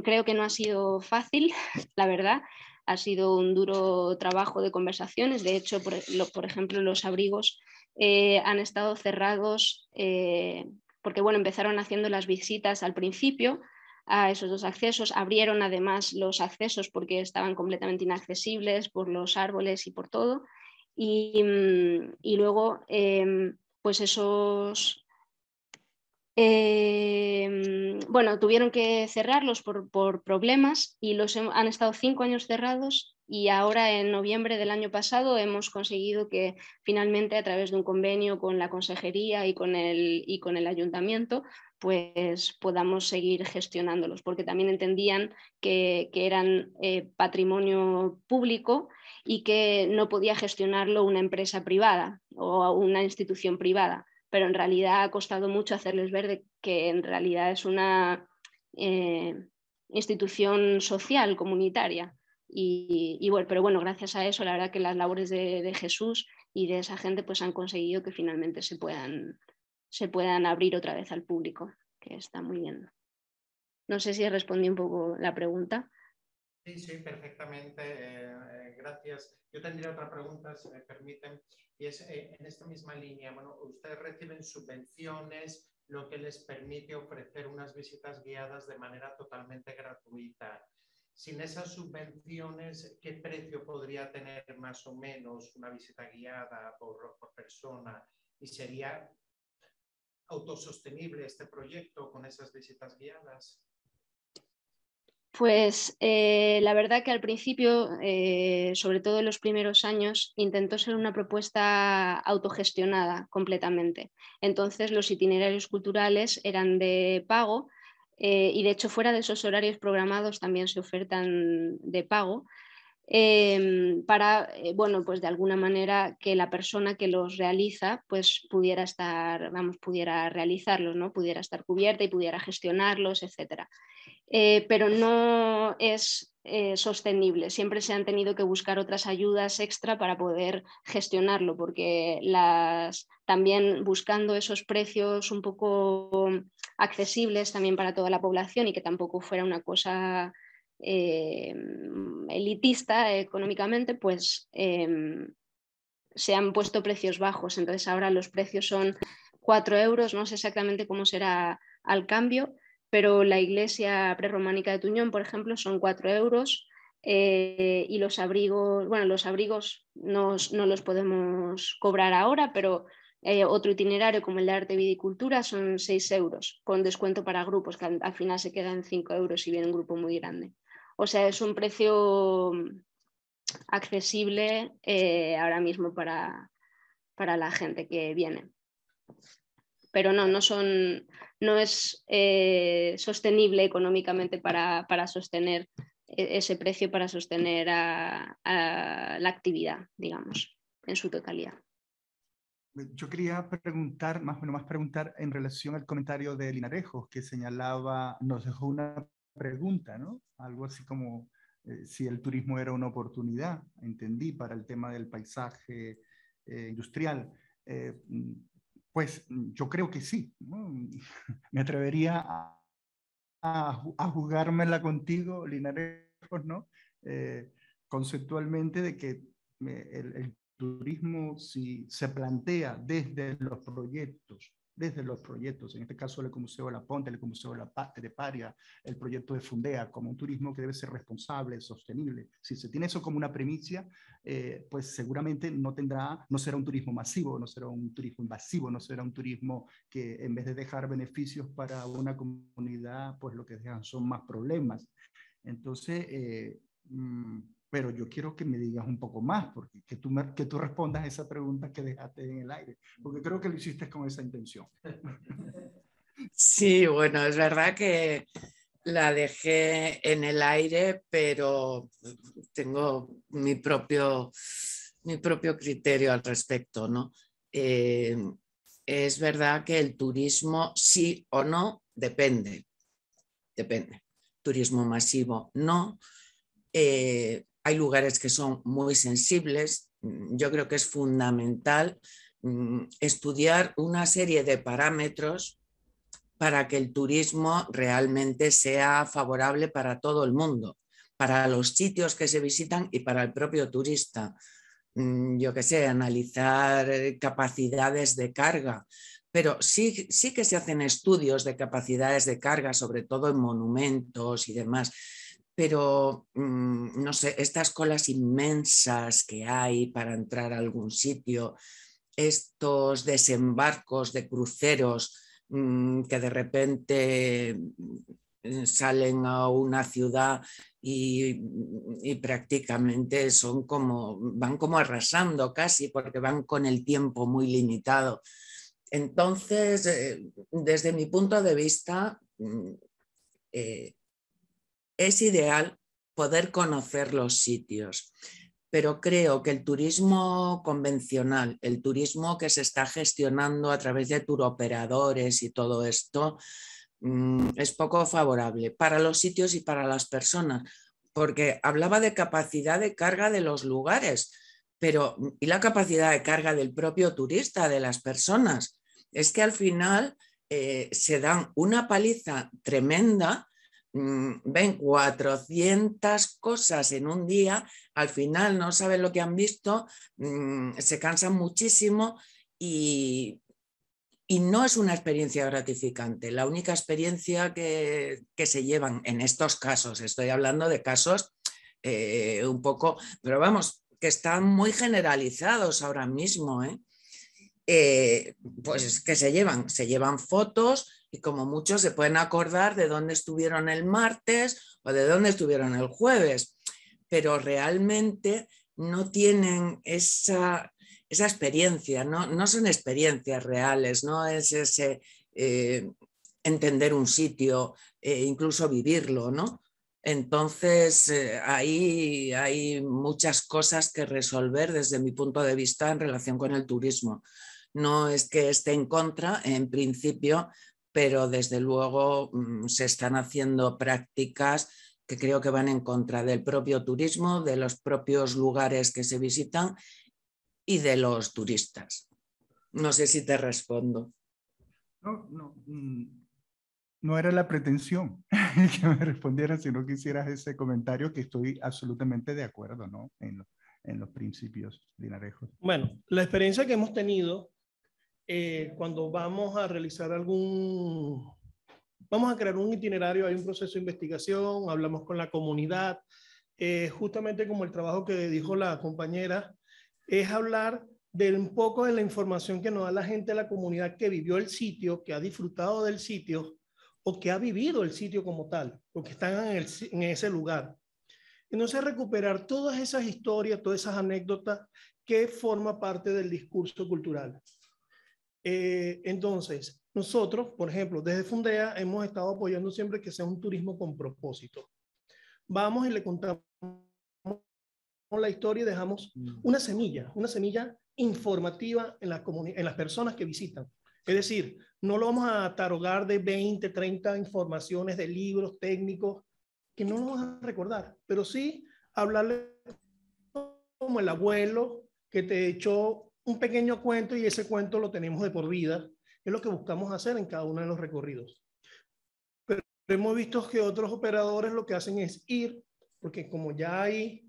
Creo que no ha sido fácil, la verdad. Ha sido un duro trabajo de conversaciones. De hecho, por ejemplo, los abrigos han estado cerrados porque bueno, empezaron haciendo las visitas al principio a esos dos accesos. Abrieron además los accesos porque estaban completamente inaccesibles por los árboles y por todo. Y luego, pues esos... bueno, tuvieron que cerrarlos por problemas y han estado 5 años cerrados, y ahora en noviembre del año pasado hemos conseguido que finalmente a través de un convenio con la consejería y con el ayuntamiento pues podamos seguir gestionándolos, porque también entendían que eran patrimonio público y que no podía gestionarlo una empresa privada o una institución privada. Pero en realidad ha costado mucho hacerles ver que en realidad es una institución social, comunitaria. Y bueno, pero bueno, gracias a eso, la verdad que las labores de Jesús y de esa gente pues han conseguido que finalmente se puedan abrir otra vez al público, que está muy bien. No sé si respondí un poco la pregunta. Sí, perfectamente. Gracias. Yo tendría otra pregunta, si me permiten, y es en esta misma línea. Bueno, ustedes reciben subvenciones, lo que les permite ofrecer unas visitas guiadas de manera totalmente gratuita. Sin esas subvenciones, ¿qué precio podría tener más o menos una visita guiada por persona? ¿Y sería autosostenible este proyecto con esas visitas guiadas? Pues la verdad que al principio, sobre todo en los primeros años, intentó ser una propuesta autogestionada completamente. Entonces los itinerarios culturales eran de pago y de hecho fuera de esos horarios programados también se ofertan de pago. Para, bueno, pues de alguna manera que la persona que los realiza pues pudiera realizarlos, ¿no? Pudiera estar cubierta y pudiera gestionarlos, etcétera. Pero no es sostenible. Siempre se han tenido que buscar otras ayudas extra para poder gestionarlo, porque también buscando esos precios un poco accesibles también para toda la población y que tampoco fuera una cosa elitista económicamente, pues se han puesto precios bajos. Entonces ahora los precios son 4 euros, no sé exactamente cómo será al cambio, pero la iglesia prerrománica de Tuñón, por ejemplo, son 4 euros y los abrigos, bueno, los abrigos no los podemos cobrar ahora, pero Otro itinerario como el de arte, vida y cultura son 6 euros, con descuento para grupos, que al final se quedan 5 euros si viene un grupo muy grande. O sea, es un precio accesible ahora mismo para la gente que viene. Pero no es sostenible económicamente para sostener ese precio, para sostener a la actividad, digamos, en su totalidad. Yo quería preguntar, más preguntar en relación al comentario de Linarejos, que señalaba, nos dejó una pregunta, ¿no? Algo así como si el turismo era una oportunidad, entendí, para el tema del paisaje industrial. Pues yo creo que sí, ¿no? Me atrevería a jugármela contigo, Linarejos, ¿no? Conceptualmente de que el turismo, si se plantea desde los proyectos, en este caso el Ecomuseo de la Ponte, el Ecomuseo de Paria, el proyecto de Fundea, como un turismo que debe ser responsable, sostenible. Si se tiene eso como una premisa, pues seguramente no será un turismo masivo, no será un turismo invasivo, no será un turismo que en vez de dejar beneficios para una comunidad, pues lo que dejan son más problemas. Entonces, pero yo quiero que me digas un poco más, porque que tú respondas a esa pregunta que dejaste en el aire, porque creo que lo hiciste con esa intención. Sí, bueno, es verdad que la dejé en el aire, pero tengo mi propio criterio al respecto, ¿no? Es verdad que el turismo, sí o no, depende. Turismo masivo, no. Hay lugares que son muy sensibles. Yo creo que es fundamental estudiar una serie de parámetros para que el turismo realmente sea favorable para todo el mundo, para los sitios que se visitan y para el propio turista. Yo qué sé, analizar capacidades de carga, pero sí que se hacen estudios de capacidades de carga, sobre todo en monumentos y demás. Pero, no sé, estas colas inmensas que hay para entrar a algún sitio, estos desembarcos de cruceros que de repente salen a una ciudad y prácticamente van como arrasando casi, porque van con el tiempo muy limitado. Entonces, desde mi punto de vista, es ideal poder conocer los sitios, pero creo que el turismo convencional, el turismo que se está gestionando a través de turoperadores y todo esto, es poco favorable para los sitios y para las personas, porque hablaba de capacidad de carga de los lugares, pero ¿y la capacidad de carga del propio turista, de las personas? Es que al final se dan una paliza tremenda. Ven 400 cosas en un día, al final no saben lo que han visto, se cansan muchísimo y no es una experiencia gratificante. La única experiencia que se llevan en estos casos, estoy hablando de casos un poco, pero vamos, que están muy generalizados ahora mismo, pues que se llevan fotos y como muchos se pueden acordar de dónde estuvieron el martes o de dónde estuvieron el jueves, pero realmente no tienen esa experiencia, no son experiencias reales, no es ese entender un sitio, incluso vivirlo, ¿no? Entonces, ahí hay muchas cosas que resolver desde mi punto de vista en relación con el turismo. No es que esté en contra, en principio, pero desde luego se están haciendo prácticas que creo que van en contra del propio turismo, de los propios lugares que se visitan y de los turistas. No sé si te respondo. No era la pretensión que me respondieran, sino que hicieras ese comentario, que estoy absolutamente de acuerdo, ¿no? En los principios, Linarejos. Bueno, la experiencia que hemos tenido cuando vamos a realizar vamos a crear un itinerario, hay un proceso de investigación, hablamos con la comunidad, justamente como el trabajo que dijo la compañera, es hablar de un poco de la información que nos da la gente de la comunidad que vivió el sitio, que ha disfrutado del sitio o que ha vivido el sitio como tal, o que están en ese lugar. Entonces, recuperar todas esas historias, todas esas anécdotas que forman parte del discurso cultural. Entonces, nosotros, por ejemplo, desde Fundea hemos estado apoyando siempre que sea un turismo con propósito. Vamos y le contamos la historia y dejamos una semilla informativa en las personas que visitan. Es decir, no lo vamos a tarogar de 20, 30 informaciones de libros técnicos que no lo van a recordar, pero sí hablarle como el abuelo que te echó un pequeño cuento y ese cuento lo tenemos de por vida. Es lo que buscamos hacer en cada uno de los recorridos. Pero hemos visto que otros operadores lo que hacen es ir, porque como ya hay,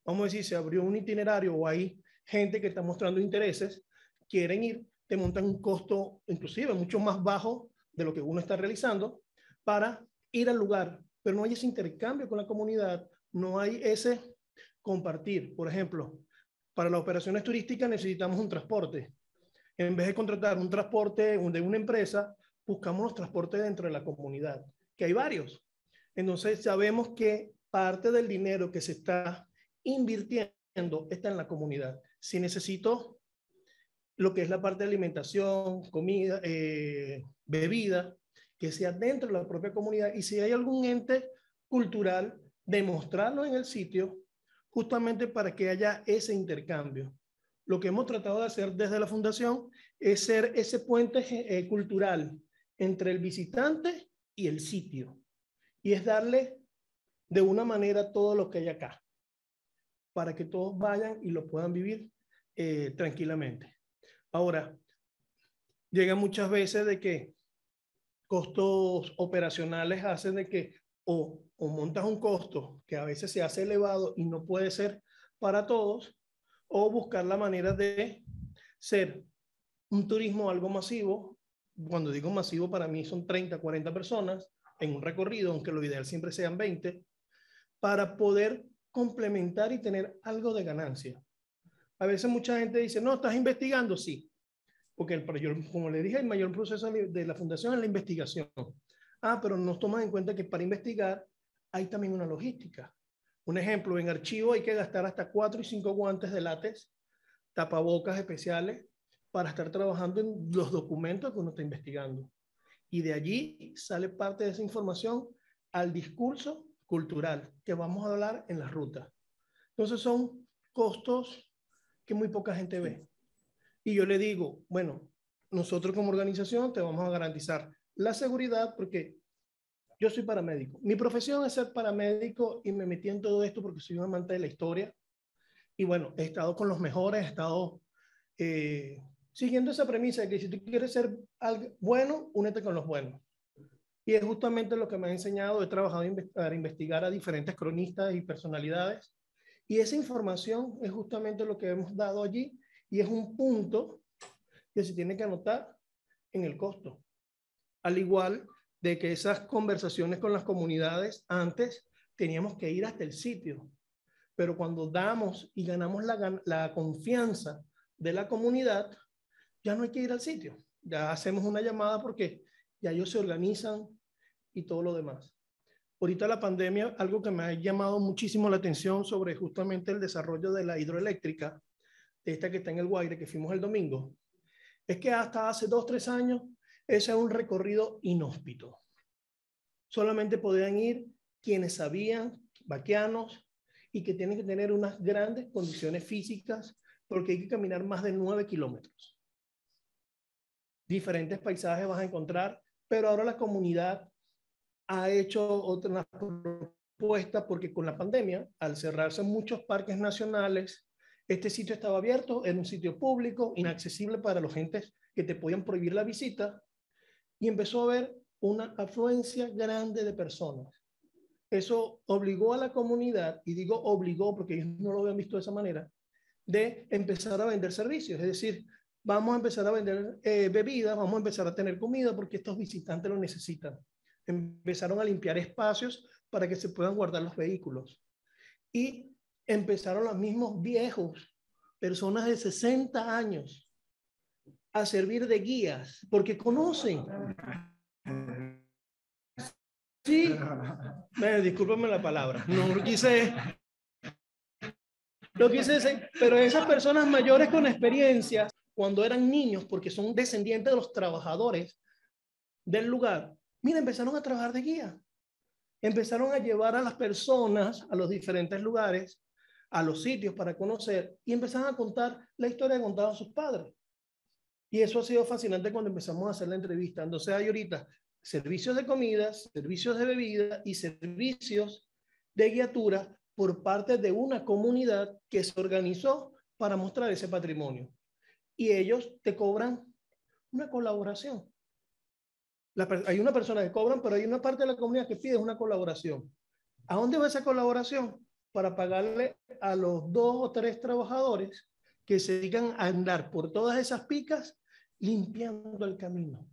vamos a decir, se abrió un itinerario o hay gente que está mostrando intereses, quieren ir, te montan un costo inclusive mucho más bajo de lo que uno está realizando para ir al lugar, pero no hay ese intercambio con la comunidad, no hay ese compartir. Por ejemplo, para las operaciones turísticas necesitamos un transporte. En vez de contratar un transporte de una empresa, buscamos los transportes dentro de la comunidad, que hay varios. Entonces sabemos que parte del dinero que se está invirtiendo está en la comunidad. Si necesito lo que es la parte de alimentación, comida, bebida, que sea dentro de la propia comunidad, y si hay algún ente cultural, demostrarlo en el sitio, justamente para que haya ese intercambio. Lo que hemos tratado de hacer desde la fundación es ser ese puente cultural entre el visitante y el sitio, y es darle de una manera todo lo que hay acá, para que todos vayan y lo puedan vivir tranquilamente. Ahora, llega muchas veces de que costos operacionales hacen de que o montas un costo que a veces se hace elevado y no puede ser para todos, o buscar la manera de ser un turismo algo masivo. Cuando digo masivo, para mí son 30, 40 personas en un recorrido, aunque lo ideal siempre sean 20, para poder complementar y tener algo de ganancia. A veces mucha gente dice, no, ¿estás investigando? Sí, porque como le dije, el mayor proceso de la fundación es la investigación. Ah, pero nos toman en cuenta que para investigar hay también una logística. Un ejemplo, en archivo hay que gastar hasta 4 y 5 guantes de látex, tapabocas especiales, para estar trabajando en los documentos que uno está investigando. Y de allí sale parte de esa información al discurso cultural que vamos a hablar en las rutas. Entonces son costos que muy poca gente ve. Y yo le digo, bueno, nosotros como organización te vamos a garantizar la seguridad porque yo soy paramédico. Mi profesión es ser paramédico y me metí en todo esto porque soy un amante de la historia. Y bueno, he estado con los mejores, he estado siguiendo esa premisa de que si tú quieres ser bueno, únete con los buenos. Y es justamente lo que me ha enseñado. He trabajado para investigar a diferentes cronistas y personalidades. Y esa información es justamente lo que hemos dado allí. Y es un punto que se tiene que anotar en el costo. Al igual de que esas conversaciones con las comunidades, antes teníamos que ir hasta el sitio. Pero cuando damos y ganamos la confianza de la comunidad, ya no hay que ir al sitio. Ya hacemos una llamada porque ya ellos se organizan y todo lo demás. Ahorita la pandemia, algo que me ha llamado muchísimo la atención sobre justamente el desarrollo de la hidroeléctrica, esta que está en el Guaire, que fuimos el domingo, es que hasta hace 2, 3 años, ese es un recorrido inhóspito. Solamente podían ir quienes sabían, vaqueanos, y que tienen que tener unas grandes condiciones físicas, porque hay que caminar más de 9 kilómetros. Diferentes paisajes vas a encontrar, pero ahora la comunidad ha hecho otra propuesta, porque con la pandemia, al cerrarse muchos parques nacionales, este sitio estaba abierto, era un sitio público, inaccesible para los gentes que te podían prohibir la visita, y empezó a haber una afluencia grande de personas. Eso obligó a la comunidad, y digo obligó porque ellos no lo habían visto de esa manera, de empezar a vender servicios. Es decir, vamos a empezar a vender bebidas, vamos a empezar a tener comida porque estos visitantes lo necesitan. Empezaron a limpiar espacios para que se puedan guardar los vehículos. Y empezaron los mismos viejos personas de 60 años a servir de guías, porque conocen. Sí, discúlpame la palabra, no lo quise decir, pero esas personas mayores con experiencia, cuando eran niños, porque son descendientes de los trabajadores del lugar, mira, empezaron a trabajar de guía. Empezaron a llevar a las personas a los diferentes lugares, a los sitios para conocer, y empezaron a contar la historia que contaban sus padres. Y eso ha sido fascinante cuando empezamos a hacer la entrevista. Entonces hay ahorita servicios de comidas, servicios de bebida y servicios de guiatura por parte de una comunidad que se organizó para mostrar ese patrimonio. Y ellos te cobran una colaboración. Hay una persona que cobran, pero hay una parte de la comunidad que pide una colaboración. ¿A dónde va esa colaboración? Para pagarle a los 2 o 3 trabajadores que se dedican a andar por todas esas picas limpiando el camino.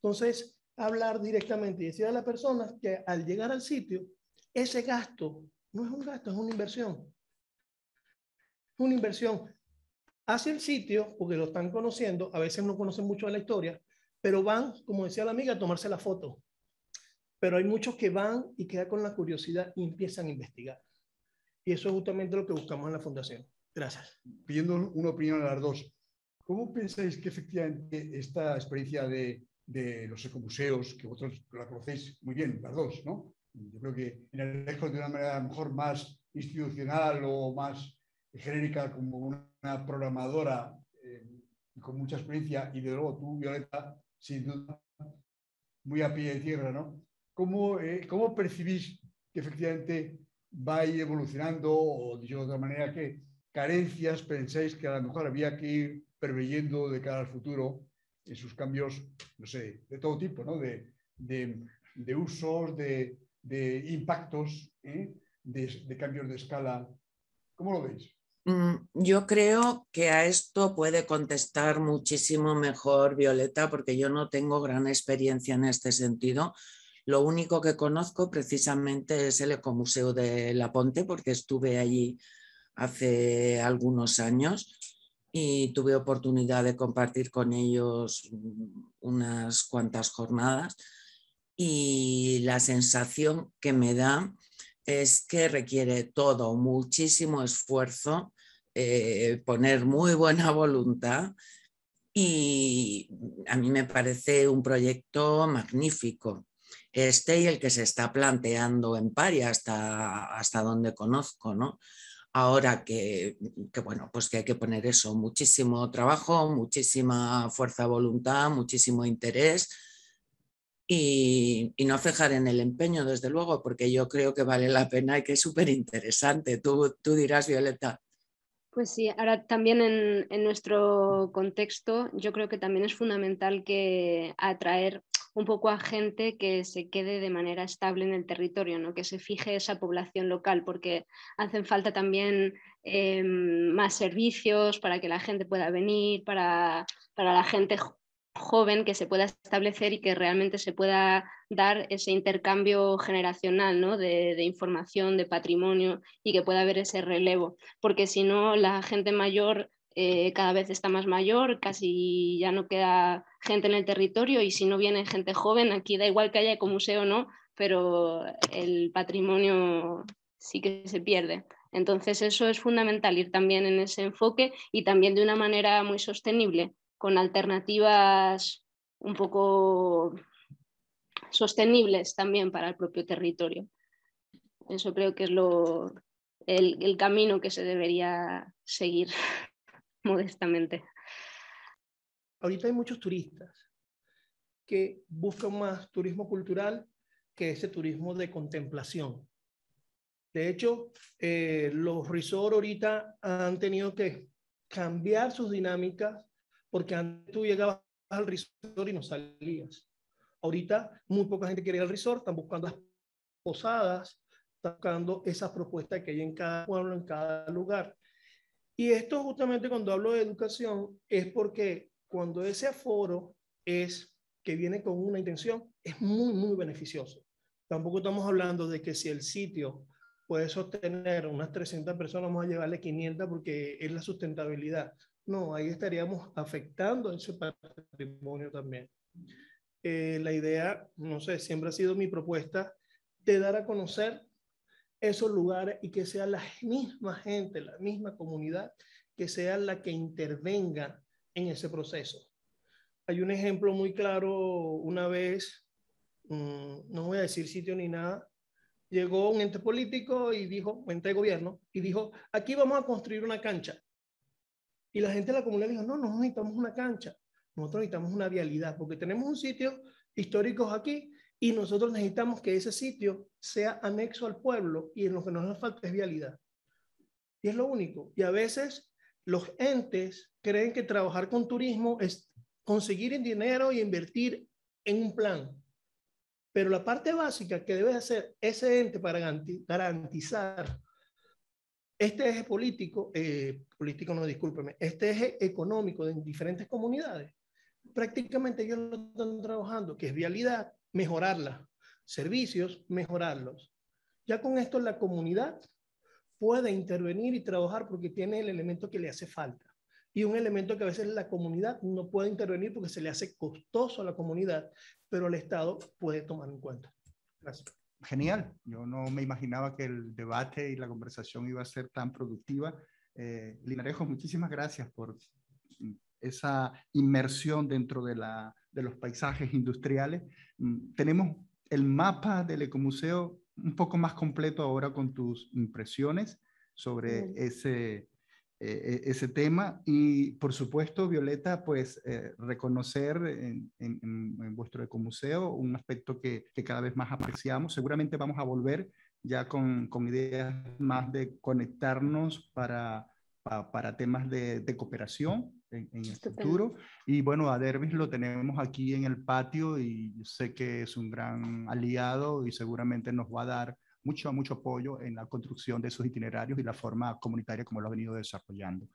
Entonces, hablar directamente y decir a las personas que al llegar al sitio, ese gasto no es un gasto, es una inversión. Una inversión hacia el sitio, porque lo están conociendo, a veces no conocen mucho de la historia, pero van, como decía la amiga, a tomarse la foto. Pero hay muchos que van y quedan con la curiosidad y empiezan a investigar. Y eso es justamente lo que buscamos en la Fundación. Gracias. Pidiendo una opinión a las dos, ¿cómo pensáis que efectivamente esta experiencia de los ecomuseos, que vosotros la conocéis muy bien, las dos, ¿no? Yo creo que en el lejos de una manera a lo mejor más institucional o más genérica, como una programadora con mucha experiencia, y de luego tú, Violeta, sin duda, muy a pie de tierra, ¿no? ¿Cómo percibís que efectivamente va a ir evolucionando, o dicho de otra manera, qué carencias pensáis que a lo mejor había que ir preveyendo de cara al futuro en sus cambios, no sé, de todo tipo, ¿no? De usos, de impactos, de cambios de escala? ¿Cómo lo veis? Yo creo que a esto puede contestar muchísimo mejor Violeta, porque yo no tengo gran experiencia en este sentido. Lo único que conozco precisamente es el Ecomuseo de La Ponte, porque estuve allí hace algunos años y tuve oportunidad de compartir con ellos unas cuantas jornadas, y la sensación que me da es que requiere todo muchísimo esfuerzo, poner muy buena voluntad, y a mí me parece un proyecto magnífico. Este y el que se está planteando en Paria, hasta donde conozco, ¿no? Ahora bueno, pues que hay que poner eso, muchísimo trabajo, muchísima fuerza de voluntad, muchísimo interés, y no cejar en el empeño, desde luego, porque yo creo que vale la pena y que es súper interesante. Tú dirás, Violeta. Pues sí, ahora también en nuestro contexto yo creo que también es fundamental que atraer un poco a gente que se quede de manera estable en el territorio, ¿no? Que se fije esa población local, porque hacen falta también más servicios para que la gente pueda venir, para la gente joven que se pueda establecer y que realmente se pueda dar ese intercambio generacional, ¿no? de información, de patrimonio, y que pueda haber ese relevo, porque si no la gente mayor cada vez está más mayor, casi ya no queda gente en el territorio, y si no viene gente joven, aquí da igual que haya ecomuseo o no, pero el patrimonio sí que se pierde. Entonces eso es fundamental, ir también en ese enfoque y también de una manera muy sostenible, con alternativas un poco sostenibles también para el propio territorio. Eso creo que es el camino que se debería seguir modestamente. Ahorita hay muchos turistas que buscan más turismo cultural que ese turismo de contemplación. De hecho, los resorts ahorita han tenido que cambiar sus dinámicas, porque antes tú llegabas al resort y no salías. Ahorita muy poca gente quiere ir al resort, están buscando las posadas, están buscando esas propuestas que hay en cada pueblo, en cada lugar. Y esto justamente cuando hablo de educación es porque cuando ese aforo es que viene con una intención, es muy, muy beneficioso. Tampoco estamos hablando de que si el sitio puede sostener unas 300 personas, vamos a llevarle 500 porque es la sustentabilidad. No, ahí estaríamos afectando ese patrimonio también. La idea, no sé, siempre ha sido mi propuesta de dar a conocer esos lugares y que sea la misma gente, la misma comunidad, que sea la que intervenga en ese proceso. Hay un ejemplo muy claro, una vez, no voy a decir sitio ni nada, llegó un ente político y dijo, un ente de gobierno, y dijo, aquí vamos a construir una cancha. Y la gente de la comunidad dijo, no, no necesitamos una cancha, nosotros necesitamos una vialidad, porque tenemos un sitio histórico aquí y nosotros necesitamos que ese sitio sea anexo al pueblo y en lo que nos hace falta es vialidad. Y es lo único. Y a veces los entes creen que trabajar con turismo es conseguir dinero y invertir en un plan. Pero la parte básica que debe hacer ese ente para garantizar este eje político, no, discúlpeme, este eje económico de diferentes comunidades, prácticamente ellos lo están trabajando, que es vialidad, mejorarla, servicios, mejorarlos. Ya con esto la comunidad puede intervenir y trabajar porque tiene el elemento que le hace falta. Y un elemento que a veces la comunidad no puede intervenir porque se le hace costoso a la comunidad, pero el Estado puede tomar en cuenta. Gracias. Genial. Yo no me imaginaba que el debate y la conversación iba a ser tan productiva. Linarejo, muchísimas gracias por esa inmersión dentro de los paisajes industriales. Tenemos el mapa del Ecomuseo un poco más completo ahora con tus impresiones sobre ese tema y por supuesto, Violeta, pues reconocer en vuestro Ecomuseo un aspecto que cada vez más apreciamos. Seguramente vamos a volver ya con ideas más de conectarnos para temas de cooperación en el futuro. Y bueno, a Dervis lo tenemos aquí en el patio y sé que es un gran aliado y seguramente nos va a dar mucho apoyo en la construcción de esos itinerarios y la forma comunitaria como lo ha venido desarrollando.